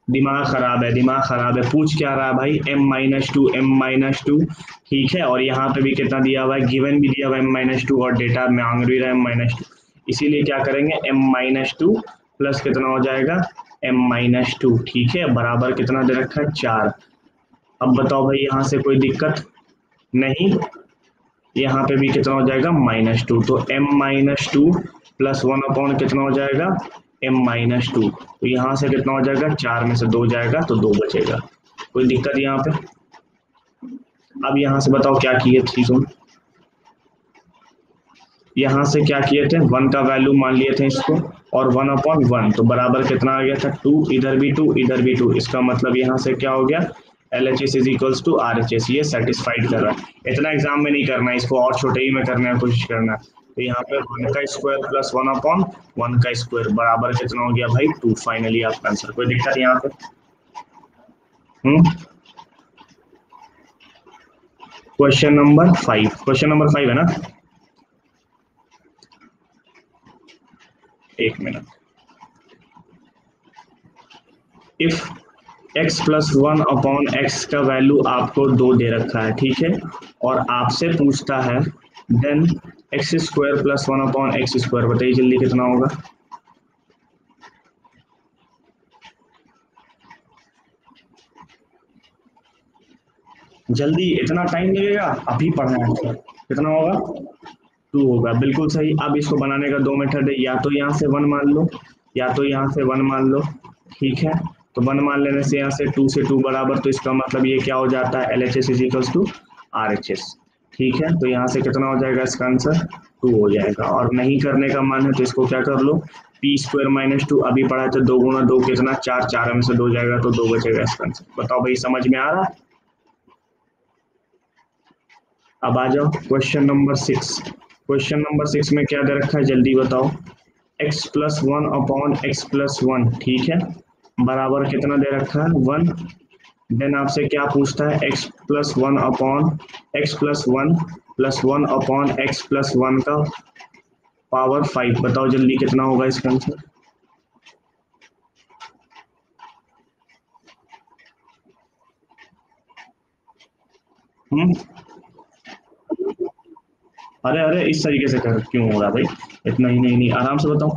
दिमाग खराब है, दिमाग खराब है। पूछ क्या रहा है भाई, m-2 m-2, ठीक है, और यहाँ पे भी कितना दिया हुआ है, गिवन भी दिया हुआ है m-2 और डेटा मांग भी रहा है m-2, इसीलिए क्या करेंगे m-2 प्लस कितना हो जाएगा m-2, ठीक है, बराबर कितना दे रखा है 4। अब बताओ भाई यहाँ से कोई दिक्कत नहीं, यहाँ पे भी कितना हो जाएगा -2, तो m-2 प्लस 1 कितना हो जाएगा m-2, तो यहाँ से कितना हो जाएगा 4 में से 2 जाएगा तो 2 बचेगा। कोई दिक्कत यहाँ पे? अब यहाँ से बताओ क्या किए थे तुम, यहाँ से क्या किए थे, 1 का वैल्यू मान लिए थे इसको और 1/1, तो बराबर कितना आ गया था 2, इधर भी 2 इधर भी 2, इसका मतलब यहाँ से क्या हो गया LHS is equals to RHS। ये सेटिस्फाइड कर रहा है। इतना एग्जाम में नहीं करना है, इसको और छोटे ही में करने की कोशिश करना है। तो यहाँ पे 1 का स्क्वायर प्लस 1/1 का स्क्वायर बराबर कितना हो गया भाई 2। फाइनली आपका आंसर। कोई दिक्कत यहाँ पे? क्वेश्चन नंबर 5, क्वेश्चन नंबर 5 है ना, एक minute. If x plus 1/x का वैल्यू आपको 2 दे रखा है, ठीक है, और आपसे पूछता है then x square plus 1/x square, बताइए जल्दी कितना होगा। जल्दी, इतना टाइम लगेगा, अभी पढ़ना है। कितना होगा 2 होगा, बिल्कुल सही। अब इसको बनाने का 2 मेथड है, या तो यहाँ से 1 मान लो या तो यहाँ से 1 मान लो, ठीक है, तो 1 मान लेने से यहाँ से 2 से 2 बराबर, तो इसका मतलब ये क्या हो जाता है LHS is equals to RHS। ठीक है, तो यहाँ से कितना हो जाएगा इसका आंसर 2 हो जाएगा। और नहीं करने का मन है तो इसको क्या कर लो, पी स्क्वायर माइनस 2 अभी पढ़ा है तो 2 गुना 2 कितना 4, 4 में से 2 जाएगा तो 2 बचेगा इसका आंसर। बताओ भाई समझ में आ रहा है? अब आ जाओ क्वेश्चन नंबर 6। क्वेश्चन नंबर 6 में क्या दे रखा है जल्दी बताओ। x plus one upon x plus one, ठीक है, बराबर कितना दे रखा है 1। देन आपसे क्या पूछता है x plus one upon x plus one upon x plus one का पावर 5। बताओ जल्दी कितना होगा इसका आंसर। हम्म, अरे अरे इस तरीके से कर क्यों हो रहा भाई, इतना ही नहीं, नहीं आराम से बताओ।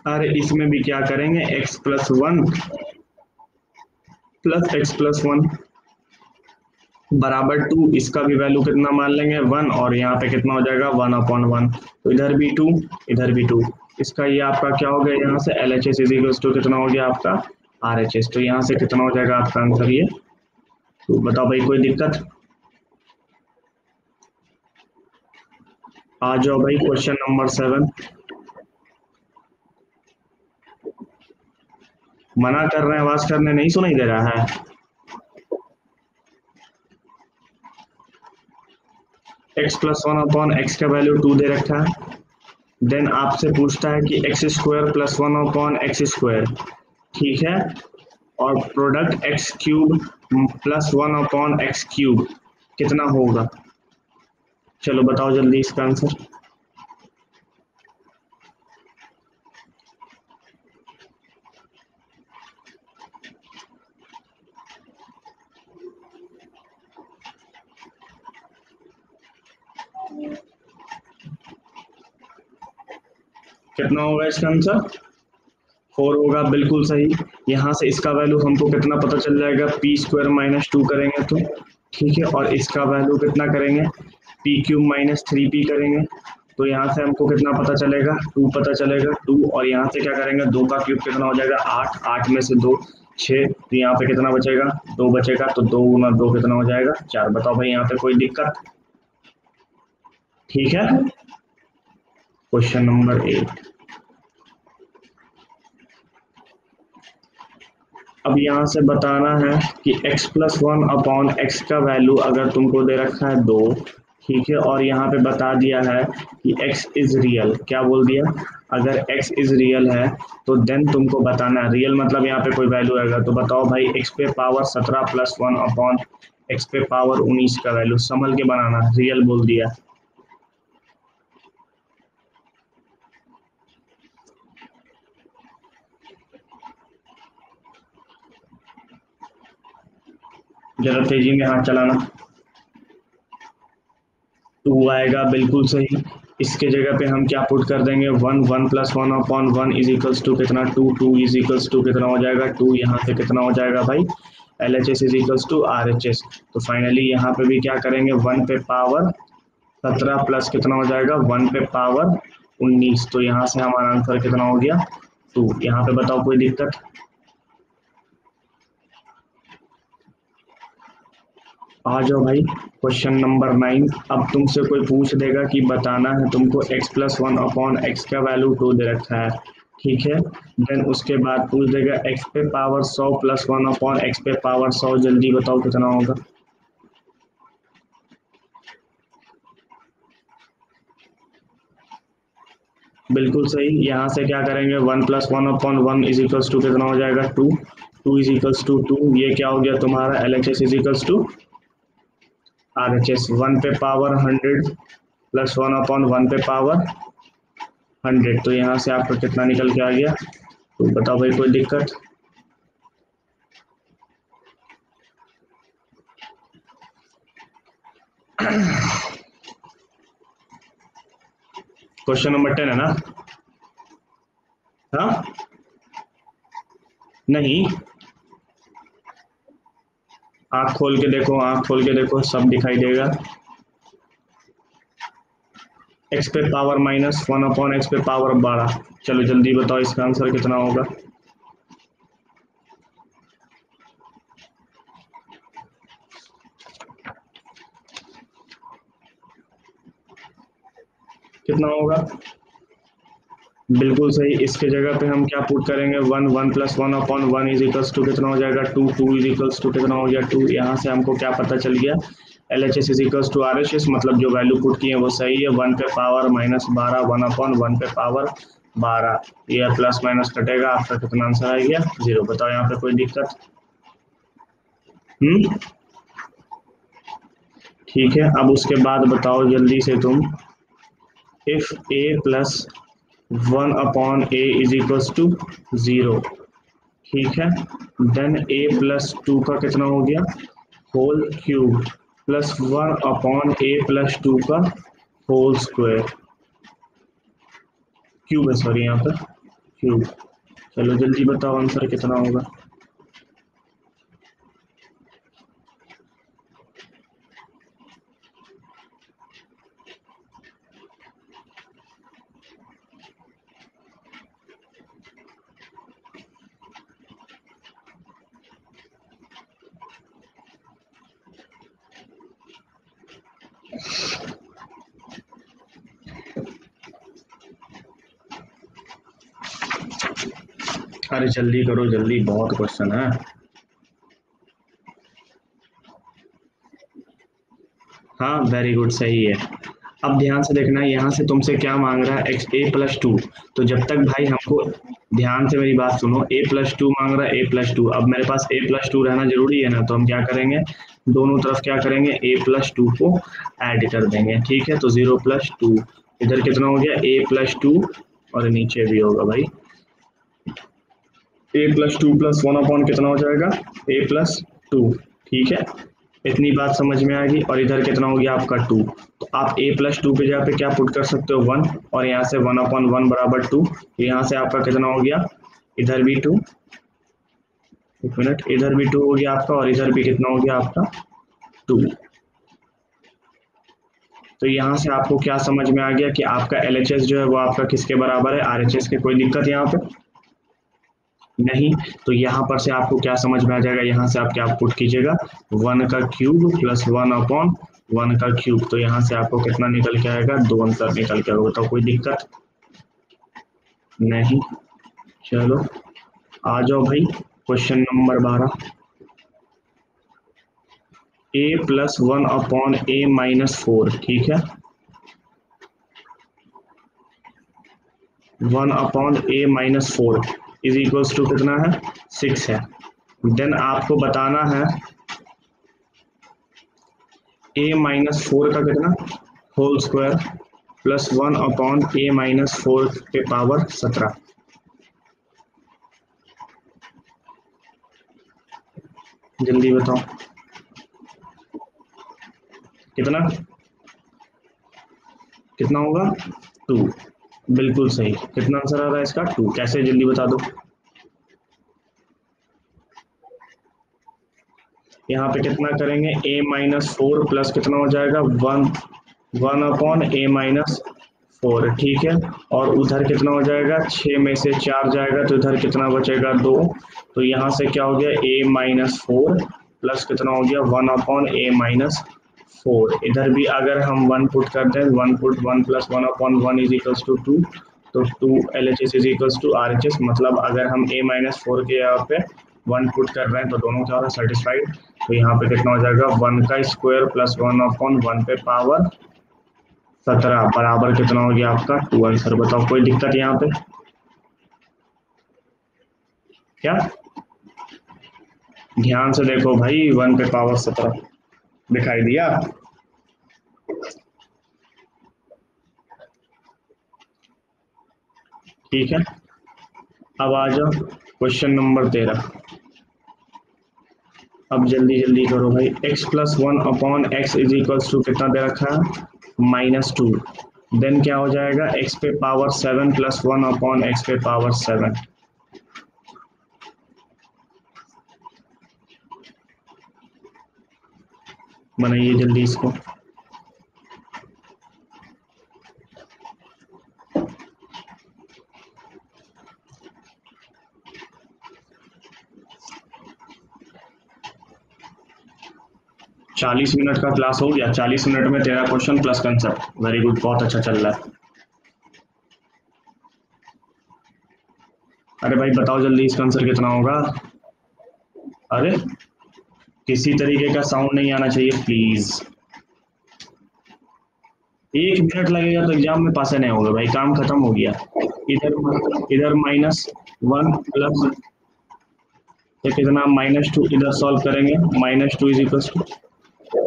अरे इसमें भी क्या करेंगे, x plus one plus x plus one बराबर 2, इसका भी वैल्यू कितना मान लेंगे 1, और यहाँ पे कितना हो जाएगा 1 अपॉन 1, तो इधर भी 2 इधर भी 2। इसका ये आपका क्या हो गया, यहाँ से L H S is equal to कितना हो गया आपका आर एच एस। तो यहाँ से कितना हो जाएगा आपका आंसर ये। तो बताओ भाई कोई दिक्कत। आ जाओ भाई क्वेश्चन नंबर 7। मना कर रहे हैं, आवाज करने नहीं सुनाई दे रहा है। X plus one upon x का वैल्यू 2 दे रखा है। देन आपसे पूछता है कि x square plus one upon x square, ठीक है, और product x cube plus one upon x cube कितना होगा। चलो बताओ जल्दी इसका आंसर। कितना होगा इसका आंसर 4 होगा, बिल्कुल सही। यहाँ से इसका वैल्यू हमको कितना पता चल जाएगा, पी स्क्वायर माइनस 2 करेंगे तो, ठीक है, और इसका वैल्यू कितना करेंगे, पी क्यूब माइनस 3p करेंगे तो यहाँ से हमको कितना पता चलेगा 2 पता चलेगा 2, और यहाँ से क्या करेंगे 2 का क्यूब कितना हो जाएगा 8, 8 में से 2 6, तो यहाँ पे कितना बचेगा 2 बचेगा, तो 2 गुना 2 कितना हो जाएगा 4। बताओ भाई यहाँ पे कोई दिक्कत। ठीक है, क्वेश्चन नंबर 8। अब यहाँ से बताना है कि x plus one upon x का वैल्यू अगर तुमको दे रखा है 2, ठीक है, और यहाँ पे बता दिया है कि x इज रियल, क्या बोल दिया, अगर x इज रियल है तो देन तुमको बताना है, रियल मतलब यहाँ पे कोई वैल्यू आएगा, तो बताओ भाई x पे power 17 plus one upon x पे पावर 19 का वैल्यू संभल के बनाना, रियल बोल दिया। जरा तेजी में हाथ चलाना। 2 आएगा, बिल्कुल सही। इसके जगह पे हम क्या पुट कर देंगे 1, 1 plus one upon one is equals to कितना 2, 2 इज इक्वल्स टू कितना हो जाएगा 2, यहाँ से कितना हो जाएगा भाई L H S is equals to R H S. तो फाइनली यहाँ पे भी क्या करेंगे 1 पे पावर 17 प्लस कितना हो जाएगा 1 पे पावर 19, तो यहाँ से हमारा आंसर कितना हो गया 2। यहाँ पे बताओ कोई दिक्कत। आ जाओ भाई क्वेश्चन नंबर 9। अब तुमसे कोई पूछ देगा कि बताना है तुमको x plus one upon x का वैल्यू 2 दे रखा है, ठीक है, देन उसके बाद पूछ देगा x पे power 100 plus one upon x पे पावर 100, जल्दी बताओ कितना होगा। बिल्कुल सही, यहाँ से क्या करेंगे 1 plus one upon one is equals to कितना हो जाएगा 2, 2 इज इक्वल्स टू 2, ये क्या हो गया तुम्हारा L H S is equals to R H S. 1 पे power 100 plus one upon one पे पावर 100, तो यहाँ से आपका कितना निकल के आ गया, तो बताओ भाई कोई दिक्कत। क्वेश्चन नंबर 10 है ना। हाँ, नहीं आँख खोल के देखो, आँख खोल के देखो, सब दिखाई देगा। एक्स पे पावर माइनस 1/x पे पावर 12। चलो जल्दी बताओ इसका आंसर कितना होगा। कितना होगा? बिल्कुल सही। इसके जगह पे हम क्या पुट करेंगे, 1 इज इक्वल्स टू कितना हो जाएगा, 2 इज इक्वल्स टू कितना हो गया, 2। यहाँ से हमको क्या पता चल गया, LHS is equals to RHS, मतलब जो वैल्यू पुट की है वो सही है। 1 पे पावर -12, 1/1 पे पावर 12, ये प्लस माइनस कटेगा, आपका कितना आंसर आ गया, 0। बताओ यहाँ पे कोई दिक्कत? हम्म, ठीक है। अब उसके बाद बताओ जल्दी से तुम, if a plus 1/a is equals to 0, ठीक है, देन a प्लस 2 का कितना हो गया, whole cube, plus 1/a plus 2 का होल स्क्वायर, क्यूब है सॉरी यहाँ पर, क्यूब। चलो जल्दी बताओ आंसर कितना होगा। अरे जल्दी करो जल्दी, बहुत क्वेश्चन है। हाँ वेरी गुड, सही है। अब ध्यान से देखना, यहाँ से तुमसे क्या मांग रहा है, एक्स a+2। तो जब तक भाई हमको, ध्यान से मेरी बात सुनो, a+2 मांग रहा है, a+2। अब मेरे पास a+2 रहना जरूरी है ना, तो हम क्या करेंगे, दोनों तरफ क्या करेंगे, a+2 को ऐड कर देंगे, ठीक है। तो 0+2, इधर कितना हो गया, a+2, और नीचे भी होगा भाई, a+2 + 1/, कितना हो जाएगा, a+2, ठीक है। इतनी बात समझ में आ गई। और इधर कितना हो गया आपका 2। तो आप a+2 के जगह पे क्या पुट कर सकते हो, 1, और यहाँ से 1/1 बराबर 2। तो यहाँ से आपका कितना हो गया, इधर भी 2, एक मिनट, इधर भी 2 हो गया आपका, और इधर भी कितना हो गया आपका, 2। तो यहाँ से आपको क्या समझ में आ गया कि आपका LHS जो है वो आपका किसके बराबर है, RHS के। कोई दिक्कत यहाँ पे नहीं। तो यहाँ पर से आपको क्या समझ में आ जाएगा, यहाँ से आप क्या पुट कीजिएगा, 1 का क्यूब प्लस 1/1 का क्यूब। तो यहाँ से आपको कितना निकल के आएगा, 2 आंसर निकल के आएगा। बताओ कोई दिक्कत नहीं। चलो आ जाओ भाई, क्वेश्चन नंबर 12। a + 1/a - 4, ठीक है, 1/a - 4 इज इक्वल्स टू कितना है, 6 है। देन आपको बताना है a - 4 का कितना, होल स्क्वायर, प्लस 1/a - 4 के पावर 17। जल्दी बताओ कितना, कितना होगा, 2। बिल्कुल सही। कितना आंसर आ रहा है इसका, 2। कैसे, जल्दी बता दो। यहाँ पे कितना करेंगे, a - 4 प्लस कितना हो जाएगा, 1/a - 4, ठीक है। और उधर कितना हो जाएगा, 6 में से 4 जाएगा, तो इधर कितना बचेगा, 2। तो यहाँ से क्या हो गया, a - 4 प्लस कितना हो गया, 1/a - 4। इधर भी अगर हम 1 पुट कर दें, 1 पुट, 1 + 1/1 इज इक्वल्स टू 2। तो 2 LHS is equals to RHS, मतलब अगर हम a - 4 के यहाँ पे 1 पुट कर रहे हैं तो दोनों क्या हो रहा है, सेटिस्फाइड। तो यहाँ पे कितना हो जाएगा, 1 का स्क्वायर प्लस 1/1 पे पावर 17 बराबर कितना हो गया आपका, 2 आंसर। बताओ कोई दिक्कत यहाँ पे क्या, ध्यान से देखो भाई, 1 पे पावर 17 दिखाई दिया। ठीक है, अब आ जाओ क्वेश्चन नंबर 13। अब जल्दी जल्दी करो भाई, x + 1/x is equals to कितना दे रखा है, -2। देन क्या हो जाएगा, x पे पावर 7 प्लस 1/x पे पावर 7। बनाइए जल्दी इसको। चालीस मिनट का क्लास हो गया, 40 मिनट में 13 question plus concept, very good, बहुत अच्छा चल रहा है। अरे भाई बताओ जल्दी इसका आंसर कितना होगा। अरे किसी तरीके का साउंड नहीं आना चाहिए प्लीज। 1 मिनट लगेगा तो एग्जाम में पास नहीं होगा भाई, काम खत्म हो गया। इधर इधर -1 प्लस ये कितना, -2, इधर सॉल्व करेंगे, -2 इज इक्वल टू,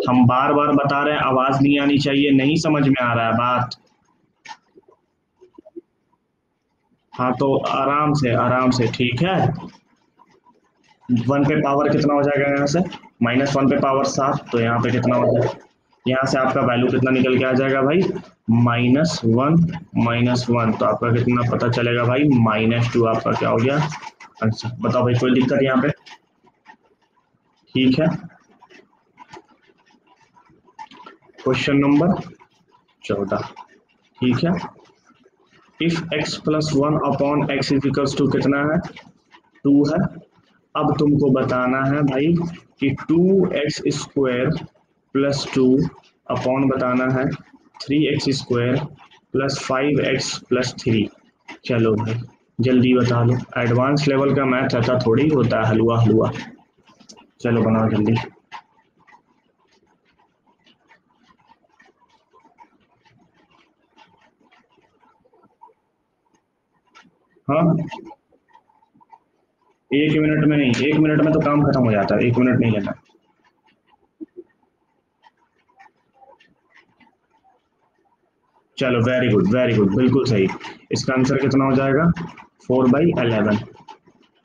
हम बार बार बता रहे हैं आवाज नहीं आनी चाहिए, नहीं समझ में आ रहा है बात। हाँ तो आराम से ठीक है। 1 पे पावर कितना हो जाएगा यहाँ से, -1 पे पावर 7, तो यहाँ पे कितना हो जाएगा, यहाँ से आपका वैल्यू कितना निकल के आ जाएगा भाई, -1 तो आपका कितना पता चलेगा भाई, -2 आपका क्या हो गया आंसर। बताओ भाई कोई दिक्कत यहाँ पे, ठीक है। क्वेश्चन नंबर 14, ठीक है। If x plus 1/x is equals to कितना है, 2 है। अब तुमको बताना है भाई कि 2x² प्लस 2 अपॉन बताना है 3x² प्लस 5x प्लस 3। चलो भाई जल्दी बता लो, एडवांस लेवल का मैथ ऐसा थोड़ी होता है हलवा हलवा। चलो बनाओ जल्दी। हाँ 1 मिनट में नहीं, 1 मिनट में तो काम खत्म हो जाता है, 1 मिनट नहीं लेना। चलो वेरी गुड बिल्कुल सही। इसका आंसर कितना हो जाएगा, 4/11,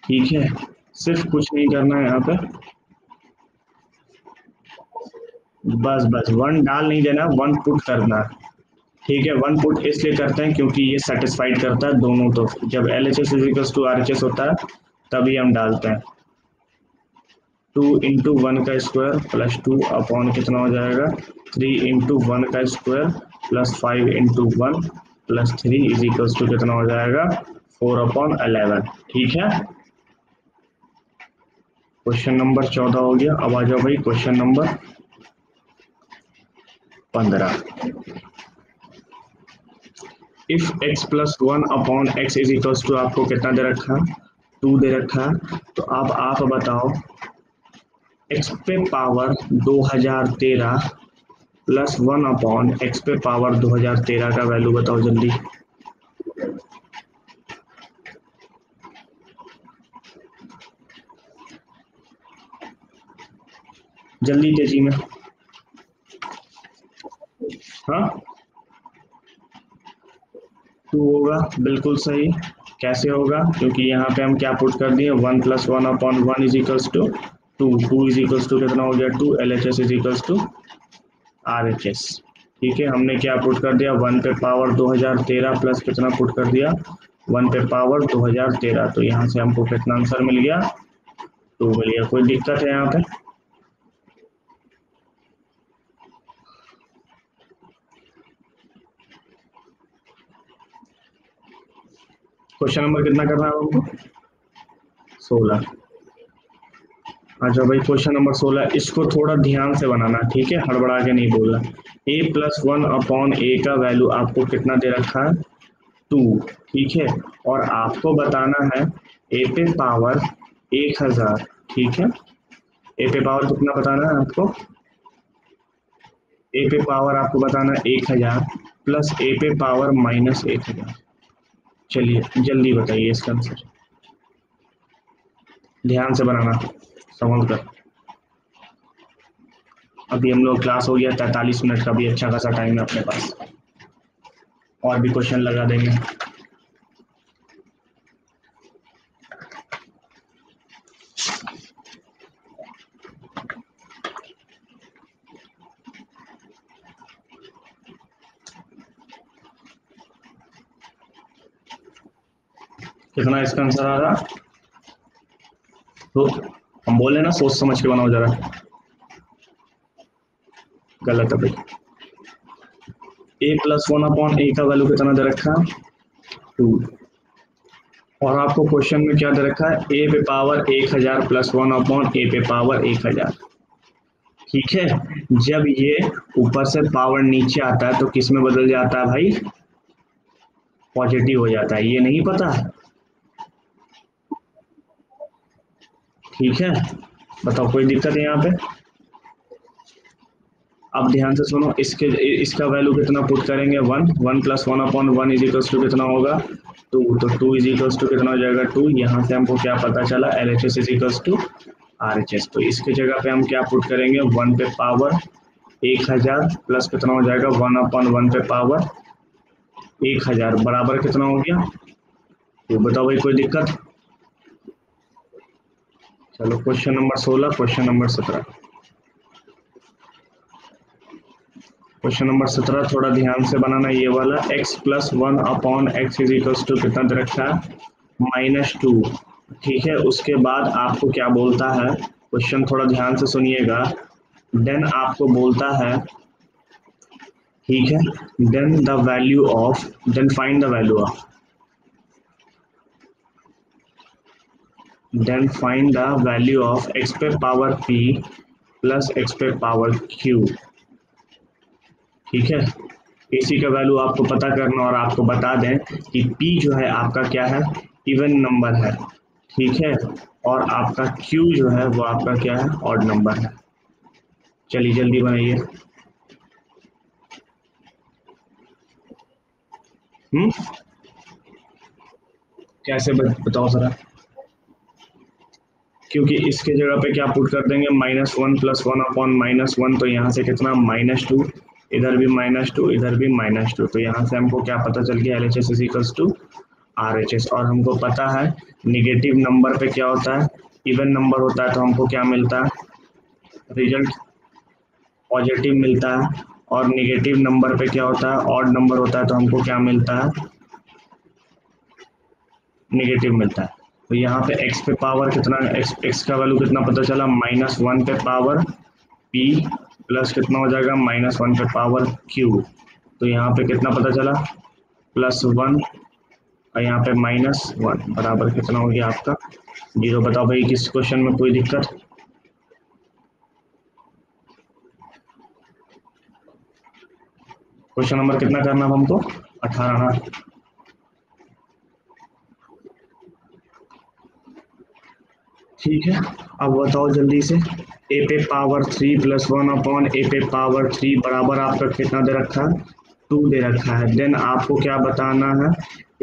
ठीक है। सिर्फ कुछ नहीं करना है यहाँ पे, बस बस 1 डाल नहीं देना, 1 पुट करना है, ठीक है। 1 पुट इसलिए करते हैं क्योंकि ये सेटिस्फाइड करता है दोनों, तो जब LHS इजिकल्स टू RHS होता है तभी हम डालते हैं। 2 इंटू 1 का स्क्वायर प्लस 2 अपॉन कितना हो जाएगा, 3 इंटू 1 का square plus 5 into 1 plus 3 is equals to कितना हो जाएगा, 4/11, ठीक है। क्वेश्चन नंबर 14 हो गया। अब आ जाओ भाई question number 15। If x plus 1/x is equals to, आपको कितना दे रखा है, 2 दे रखा है। तो अब आप बताओ x पे पावर 2013 प्लस 1/x पे पावर 2013 का वैल्यू बताओ जल्दी। जल्दी तेजी में, हाँ 2 होगा, बिल्कुल सही। कैसे होगा, क्योंकि यहाँ पे हम क्या पुट कर दिए, 1 plus 1/1 is equals to 2, 2 is equals to कितना हो गया, 2, LHS is equals to RHS, ठीक है। हमने क्या पुट कर दिया, 1 पे पावर 2013 प्लस कितना पुट कर दिया, 1 पे पावर 2013, तो यहाँ से हमको कितना आंसर मिल गया, 2 मिल गया। कोई दिक्कत है यहाँ पे, क्वेश्चन नंबर कितना करना है हमको, 16। अच्छा भाई क्वेश्चन नंबर 16, इसको थोड़ा ध्यान से बनाना, ठीक है, हड़बड़ा के नहीं बोलना। a+1/a का वैल्यू आपको कितना दे रखा है, 2, ठीक है। और आपको बताना है a पे पावर 1000, ठीक है। a पे पावर कितना बताना है आपको, a पे पावर आपको बताना है 1000 प्लस a पे पावर -1000। चलिए जल्दी बताइए इसका आंसर, ध्यान से बनाना, समझ कर। अभी हम लोग क्लास हो गया 43 मिनट का, भी अच्छा खासा टाइम है अपने पास, और भी क्वेश्चन लगा देंगे। कितना इसका आंसर आ रहा, तो हम बोले ना सोच समझ के बनाओ जरा। गलत है भाई। a+1/a का वैल्यू कितना दे रखा है 2, और आपको क्वेश्चन में क्या दे रखा है a पे पावर 1000 + 1/a पे पावर 1000। ठीक है, जब ये ऊपर से पावर नीचे आता है तो किस में बदल जाता है भाई, पॉजिटिव हो जाता है, ये नहीं पता है। ठीक है, बताओ कोई दिक्कत है यहाँ पे। अब ध्यान से सुनो, इसका वैल्यू कितना पुट करेंगे 1, 1 + 1/1 = कितना होगा 2, तो 2 = कितना हो जाएगा 2। यहाँ से हमको क्या पता चला LHS = RHS, तो इसके जगह पे हम क्या पुट करेंगे 1 पे पावर 1000 प्लस कितना हो जाएगा 1/1 पे पावर 1000 बराबर कितना हो गया, तो बताओ भाई कोई दिक्कत। चलो question number 16, question number 17। Question number 17 थोड़ा ध्यान से बनाना, ये वाला x + 1/x = कितना दे रखा है -2। ठीक है, उसके बाद आपको क्या बोलता है, क्वेश्चन थोड़ा ध्यान से सुनिएगा। देन आपको बोलता है, ठीक है, then the value of, then find the value of, then find the value of x पे पावर p प्लस x पे पावर q। ठीक है, इसी का वैल्यू आपको पता करना, और आपको बता दें कि p जो है आपका क्या है, इवन नंबर है। ठीक है, और आपका q जो है वो आपका क्या है, ऑड नंबर है। चलिए जल्दी बनाइए। हम्म, कैसे बताओ जरा। क्योंकि इसके जगह पे क्या पुट कर देंगे -1 + 1/-1, तो यहाँ से कितना -2, इधर भी -2, इधर भी -2, तो यहाँ से हमको क्या पता चल गया LHS = RHS। और हमको पता है निगेटिव नंबर पे क्या होता है, इवन नंबर होता है, तो हमको क्या मिलता है, रिजल्ट पॉजिटिव मिलता है। और निगेटिव नंबर पे क्या होता है, ऑड नंबर होता है, तो हमको क्या मिलता है, निगेटिव मिलता है। तो यहाँ पे x पे पावर कितना, x का वैल्यू कितना पता चला -1 पे पावर p प्लस कितना हो जाएगा -1 पे पावर q। तो यहाँ पे कितना पता चला +1, और यहाँ पे -1 बराबर कितना हो गया आपका 0। बताओ भाई किस क्वेश्चन में कोई दिक्कत। क्वेश्चन नंबर कितना करना है हमको 18 ना। ठीक है, अब बताओ जल्दी से, a पे पावर 3 + 1/a पे पावर 3 बराबर आपका कितना दे रखा है 2 दे रखा है। देन आपको क्या बताना है,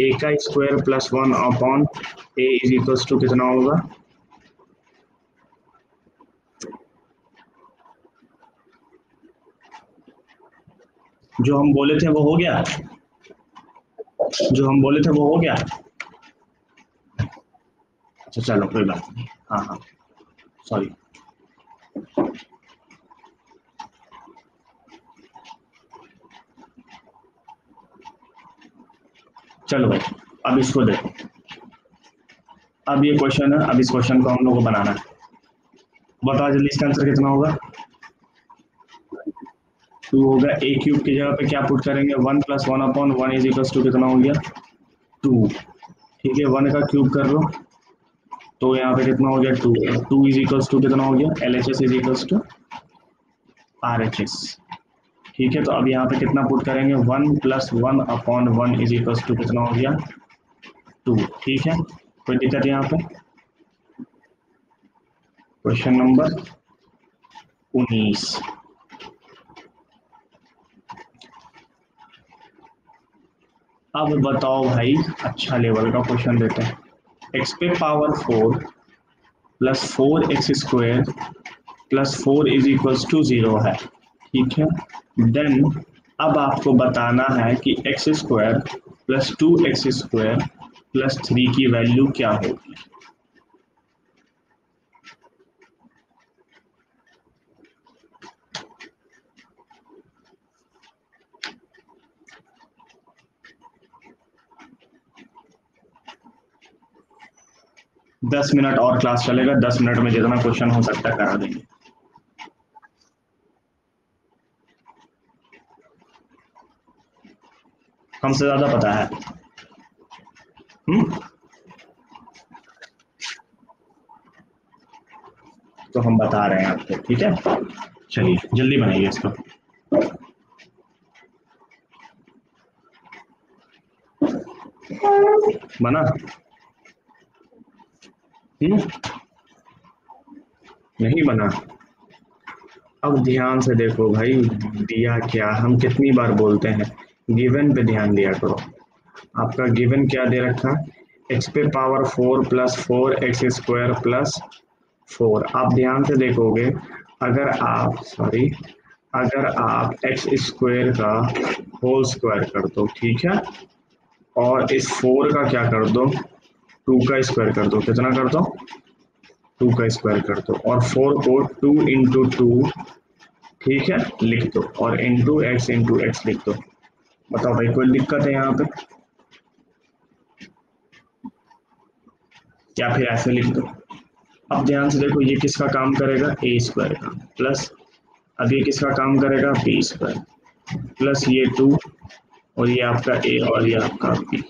a का स्क्वायर + 1/a = कितना होगा, जो हम बोले थे वो हो गया, जो हम बोले थे वो हो गया। अच्छा चलो कोई बात नहीं, हाँ हाँ सॉरी। चलो भाई, अब इसको देखो, अब ये क्वेश्चन है, अब इस क्वेश्चन को हम लोग को बनाना है। बताओ जल्दी इसका आंसर कितना होगा, 2 होगा। a क्यूब की जगह पे क्या पुट करेंगे 1 + 1/1 = कितना हो गया 2। ठीक है, 1 का क्यूब कर लो, तो यहाँ पे कितना हो गया 2, 2 = कितना हो गया LHS = RHS। ठीक है, तो अब यहाँ पे कितना पुट करेंगे 1 + 1/1 = कितना हो गया 2। ठीक है, कोई दिक्कत यहाँ पे। Question number 19। अब बताओ भाई, अच्छा लेवल का क्वेश्चन देते हैं। x पे पावर 4 + 4x² + 4 = 0 है। ठीक है, देन अब आपको बताना है कि x² + 2x² + 3 की वैल्यू क्या होगी। 10 मिनट और क्लास चलेगा, 10 मिनट में जितना क्वेश्चन हो सकता है करा देंगे। हमसे ज्यादा पता है। तो हम बता रहे हैं आपको, ठीक है। चलिए जल्दी बनाइए इसको। बना? नहीं बना? अब ध्यान से देखो भाई, दिया क्या, हम कितनी बार बोलते हैं, गिवन पे ध्यान दिया करो। आपका गिवन क्या दे रखा, एक्स पे power 4 plus 4 x square plus 4। आप ध्यान से देखोगे, अगर आप एक्स स्क्वायर का होल स्क्वायर कर दो, ठीक है, और इस 4 का क्या कर दो, 2 का स्क्वायर कर दो, कितना कर दो, 2 का स्क्वायर कर दो, और 4 को 2 इंटू 2, ठीक है, लिख दो, और इंटू एक्स लिख दो। बताओ भाई कोई दिक्कत है यहाँ पे? या फिर ऐसे लिख दो। अब ध्यान से देखो, ये किसका काम करेगा, ए स्क्वायर का, प्लस अब ये किसका काम करेगा, बी स्क्वायर, प्लस ये 2, और ये आपका ए और ये आपका बी।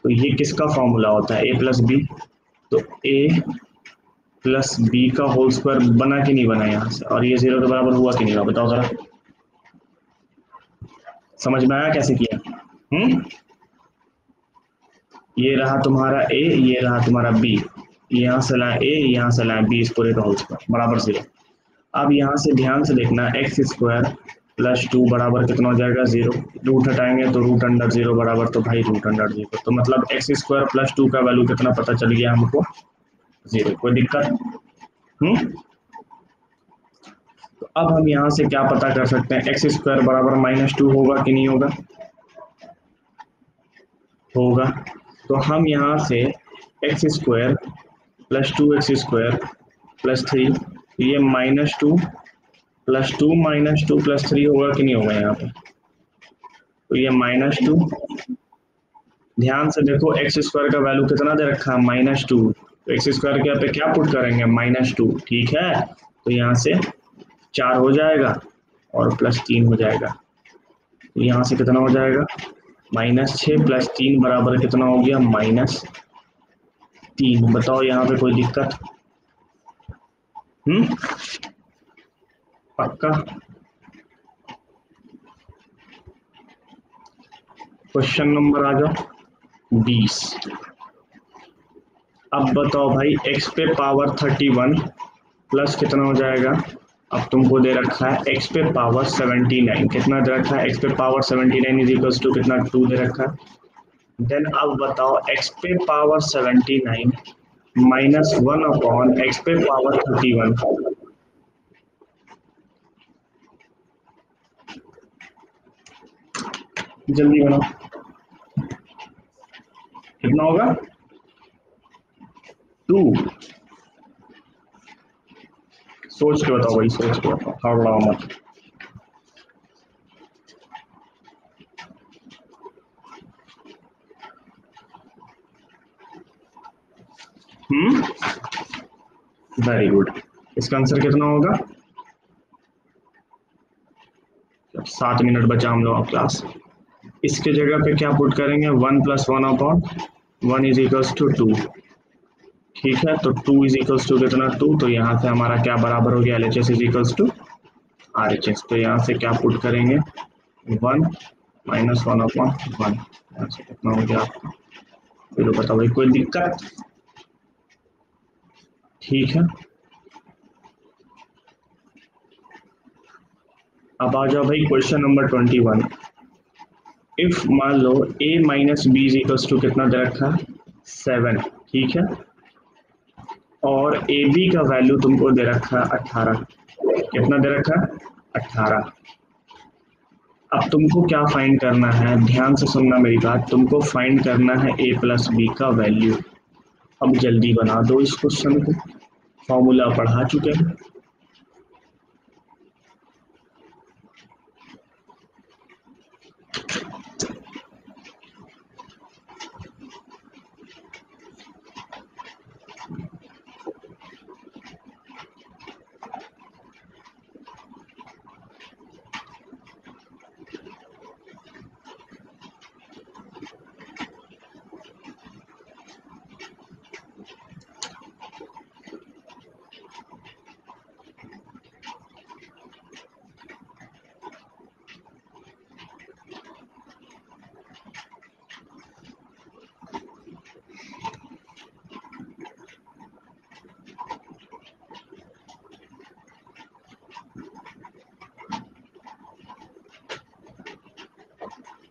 तो ये किसका फॉर्मूला होता है, ए प्लस बी। तो ए प्लस बी का होल स्क्वायर बना कि नहीं बना यहाँ से, और ये 0 के बराबर हुआ कि नहीं हुआ, बताओ जरा। समझ में आया कैसे किया? ये रहा तुम्हारा ए, ये रहा तुम्हारा बी, यहाँ से लाए ए, यहाँ से लाए बी, इस पूरे का होल स्क्वायर बराबर 0। अब यहाँ से ध्यान से देखना, एक्स स्क्वायर प्लस 2 बराबर कितना हो जाएगा, 0। रूट हटाएंगे तो रूट अंडर 0 बराबर, तो भाई रूट अंडर 0, तो मतलब एक्स स्क्वायर प्लस 2 का वैल्यू कितना पता चल गया हमको, 0। कोई दिक्कत? तो अब हम यहाँ से क्या पता कर सकते हैं, एक्स स्क्वायर बराबर -2 होगा कि नहीं होगा, होगा। तो हम यहाँ से x square plus 2 x square plus 3, ये -2 प्लस 2 -2 प्लस 3 होगा कि नहीं होगा यहाँ पे, तो ये -2। ध्यान से देखो, एक्स स्क्वायर का वैल्यू कितना दे रखा है, -2, तो एक्स स्क्वायर के यहाँ पे क्या पुट करेंगे, -2, ठीक है। तो यहाँ से 4 हो जाएगा और प्लस 3 हो जाएगा, तो यहाँ से कितना हो जाएगा, -6 प्लस 3 बराबर कितना हो गया, -3। बताओ यहाँ पे कोई दिक्कत? पक्का? क्वेश्चन नंबर आ जाओ 20। अब बताओ भाई, x पे पावर 31 प्लस कितना हो जाएगा, अब तुमको दे रखा है x पे पावर 79, कितना दे रखा है, x पे पावर 79 इज इक्वल्स टू कितना, 2 दे रखा है। देन अब बताओ, x पे पावर 79 -1 अपॉन x पे पावर 31, जल्दी बनाओ, कितना होगा, 2। सोच के बताओ भाई, सोच के बताओ, हड़बड़ाओ मत। Very good. इसका आंसर कितना होगा, 7 मिनट बचा हम लोग क्लास। इसके जगह पे क्या पुट करेंगे, 1 + 1 अपॉन 1 इज इक्वल्स टू 2, ठीक है। तो 2 इज इक्वल्स टू कितना, 2, तो यहाँ से हमारा क्या बराबर हो गया, LHS is equals to RHS। तो यहाँ से क्या पुट करेंगे, 1 - 1 अपॉन 1, यहाँ से कितना हो गया आपका, फिर बताओ भाई कोई दिक्कत, ठीक है। अब आ जाओ भाई क्वेश्चन नंबर 21। इफ मान लो a - b is equals to कितना दे रखा है, 7, ठीक है, और ए बी का वैल्यू तुमको दे रखा है 18, कितना दे रखा है, 18। अब तुमको क्या फाइंड करना है, ध्यान से सुनना मेरी बात, तुमको फाइंड करना है a प्लस बी का वैल्यू। अब जल्दी बना दो इस क्वेश्चन को, फॉर्मूला पढ़ा चुके हैं।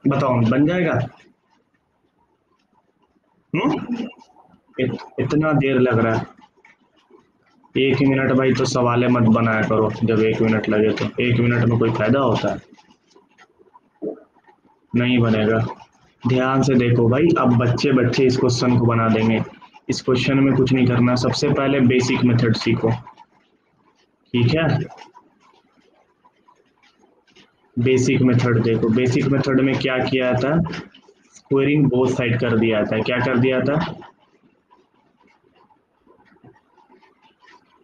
बताओ बन जाएगा? इतना देर लग रहा है? 1 मिनट भाई, तो सवाले मत बनाया करो जब 1 मिनट लगे तो। 1 मिनट में कोई फायदा होता है? नहीं बनेगा। ध्यान से देखो भाई, अब बच्चे बच्चे इस क्वेश्चन को बना देंगे। इस क्वेश्चन में कुछ नहीं करना, सबसे पहले बेसिक मेथड सीखो, ठीक है? बेसिक मेथड देखो, बेसिक मेथड में क्या किया था, स्क्वेयरिंग बोथ साइड कर दिया था। क्या कर दिया था?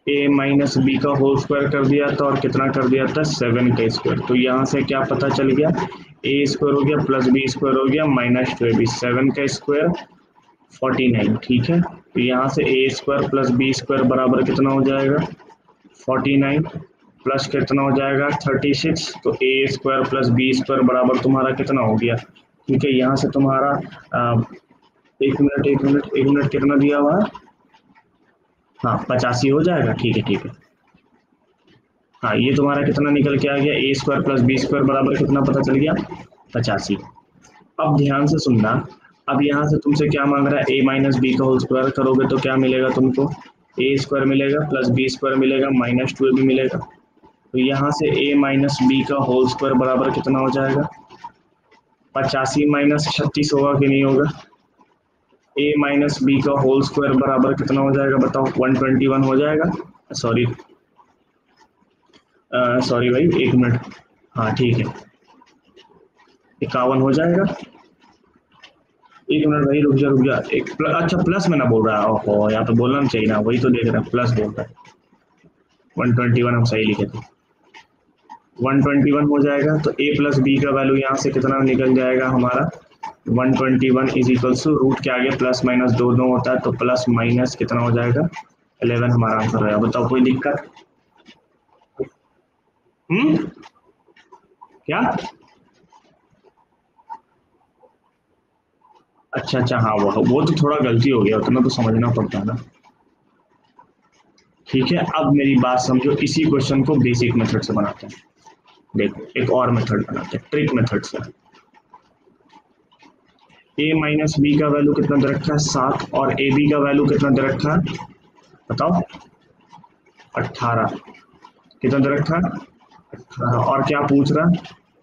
ए माइनस बी का होल स्क्वायर कर दिया था, और कितना कर दिया था? 7 का स्क्वायर। तो यहाँ से क्या पता चल गया, ए स्क्वायर हो गया प्लस बी स्क्वायर हो गया माइनस 2ab, 7 का स्क्वायर 49, ठीक है? तो यहाँ से ए स्क्वायर प्लस बी स्क्वायर बराबर कितना हो जाएगा? 49 प्लस कितना हो जाएगा? 36। तो ए स्क्वायर प्लस बी स्क्वायर बराबर तुम्हारा कितना हो गया? ठीक है, यहाँ से तुम्हारा 1 मिनट कितना दिया हुआ है? हाँ 85 हो जाएगा, ठीक है ठीक है। हाँ ये तुम्हारा कितना निकल के आ गया? ए स्क्वायर प्लस बी स्क्वायर बराबर कितना पता चल गया? 85। अब ध्यान से सुनना, अब यहाँ से तुमसे क्या मांग रहा है? ए माइनस बी का होल स्क्वायर करोगे तो क्या मिलेगा तुमको? ए स्क्वायर मिलेगा प्लस बी स्क्वायर मिलेगा माइनस 2ab मिलेगा। तो यहाँ से ए माइनस बी का होल स्क्वायर बराबर कितना हो जाएगा? 85 माइनस 36 होगा कि नहीं होगा? ए माइनस बी का होल स्क्वायर बराबर कितना हो जाएगा बताओ? 121 हो जाएगा। सॉरी सॉरी भाई 1 मिनट, हाँ ठीक है, 51 हो जाएगा। 1 मिनट भाई, रुक जा एक अच्छा प्लस में ना बोल रहा है, ओहो यहाँ पे बोलना नहीं चाहिए ना, वही तो देख रहा है प्लस बोल रहा है। 121 हम सही लिखे थे, 121 हो जाएगा। तो ए प्लस बी का वैल्यू यहाँ से कितना निकल जाएगा हमारा? 121 इज इक्वल्स टू रूट के आगे प्लस माइनस दो दो होता है, तो प्लस माइनस कितना हो जाएगा? 11 हमारा आंसर होगा। बताओ कोई दिक्कत? हम्म, क्या? अच्छा अच्छा, हाँ वो तो थोड़ा गलती हो गया, उतना तो समझना पड़ता है ना। ठीक है, अब मेरी बात समझो, इसी क्वेश्चन को बेसिक मेथड से बनाते हैं। देखो एक और मेथड बनाते हैं, ट्रिक मेथड से। ए माइनस बी का वैल्यू कितना दे रखा है? 7, और ए बी का वैल्यू कितना दे रखा है बताओ? 18। कितना दे रखा है? 18। और क्या पूछ रहा है?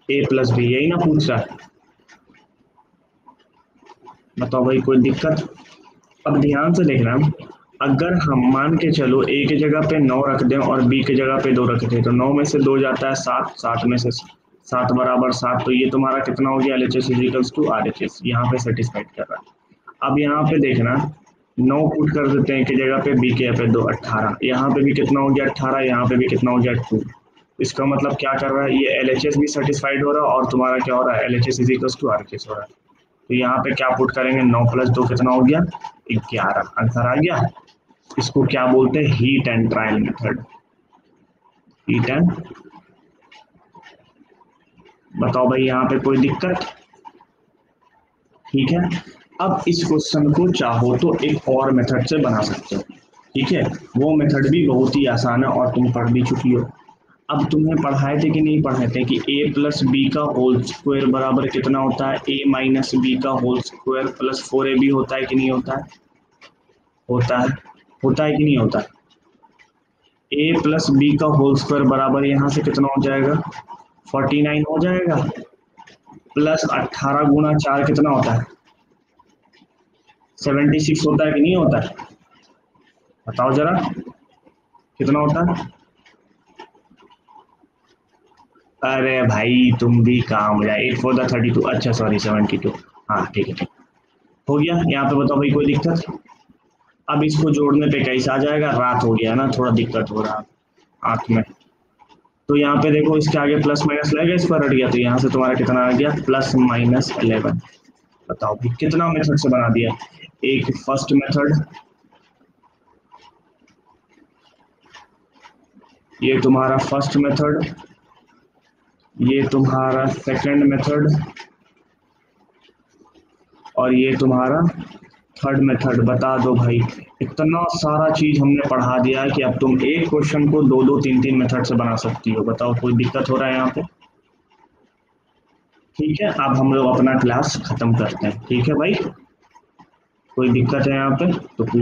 ए प्लस बी, यही ना पूछ रहा है? बताओ भाई कोई दिक्कत? अब ध्यान से देखना, अगर हम मान के चलो ए की जगह पे 9 रख दें और बी की जगह पे 2 रख दें, तो 9 में से 2 जाता है 7, 7 में से 7 बराबर 7, तो ये तुम्हारा कितना हो गया? LHS इजिकल्स टू RHS, यहाँ पे सेटिस्फाइड कर रहा है। अब यहाँ पे देखना, 9 पुट कर देते हैं की जगह पे, बी के पे 2, 18, यहाँ पे भी कितना हो गया? 18, यहाँ पे भी कितना हो गया? 2। इसका मतलब क्या कर रहा है? ये LHS भी सेटिस्फाइड हो रहा है, और तुम्हारा क्या हो रहा है? LHS इजिकल्स टू RHS हो रहा है। तो यहाँ पे क्या पुट करेंगे? 9 प्लस 2 कितना हो गया? 11। आंसर आ गया। इसको क्या बोलते हैं? Heat and trial method. Heat and, बताओ भाई यहाँ पे कोई दिक्कत? ठीक है, अब इस क्वेश्चन को चाहो तो एक और मेथड से बना सकते हो, ठीक है? वो मेथड भी बहुत ही आसान है और तुम पढ़ भी चुकी हो। अब तुम्हें पढ़ाए थे कि नहीं पढ़ाए थे कि ए प्लस बी का होल स्क्वायर बराबर कितना होता है? ए माइनस बी का होल स्क्वायर प्लस 4ab होता है कि नहीं होता है? होता है। होता है कि नहीं होता? ए प्लस बी का होल स्क्वायर बराबर यहाँ से कितना हो जाएगा? 49 हो जाएगा, प्लस 18 गुना 4 कितना होता है? 76 होता है कि नहीं होता है? बताओ जरा कितना होता है? अरे भाई तुम भी काम हो जाए, 8 4 32, अच्छा सॉरी 72। हाँ ठीक है ठीक, हो गया। यहाँ पे बताओ भाई कोई दिक्कत? अब इसको जोड़ने पे कैसे आ जाएगा? रात हो गया ना, थोड़ा दिक्कत हो रहा है आँख में। तो यहाँ पे देखो, इसके आगे प्लस माइनस लगेगा, इस पर हट गया, तो यहाँ से तुम्हारा कितना आ गया? Plus minus 11। बताओ भी कितना मेथड से बना दिया? एक फर्स्ट मेथड, ये तुम्हारा फर्स्ट मेथड, ये तुम्हारा सेकंड मेथड, और ये तुम्हारा थर्ड मेथड। बता दो भाई, इतना सारा चीज हमने पढ़ा दिया है कि अब तुम एक क्वेश्चन को 2 2 3 3 मेथड से बना सकती हो। बताओ कोई दिक्कत हो रहा है यहाँ पे? ठीक है, अब हम लोग अपना क्लास खत्म करते हैं। ठीक है भाई, कोई दिक्कत है यहाँ पे तो पूछ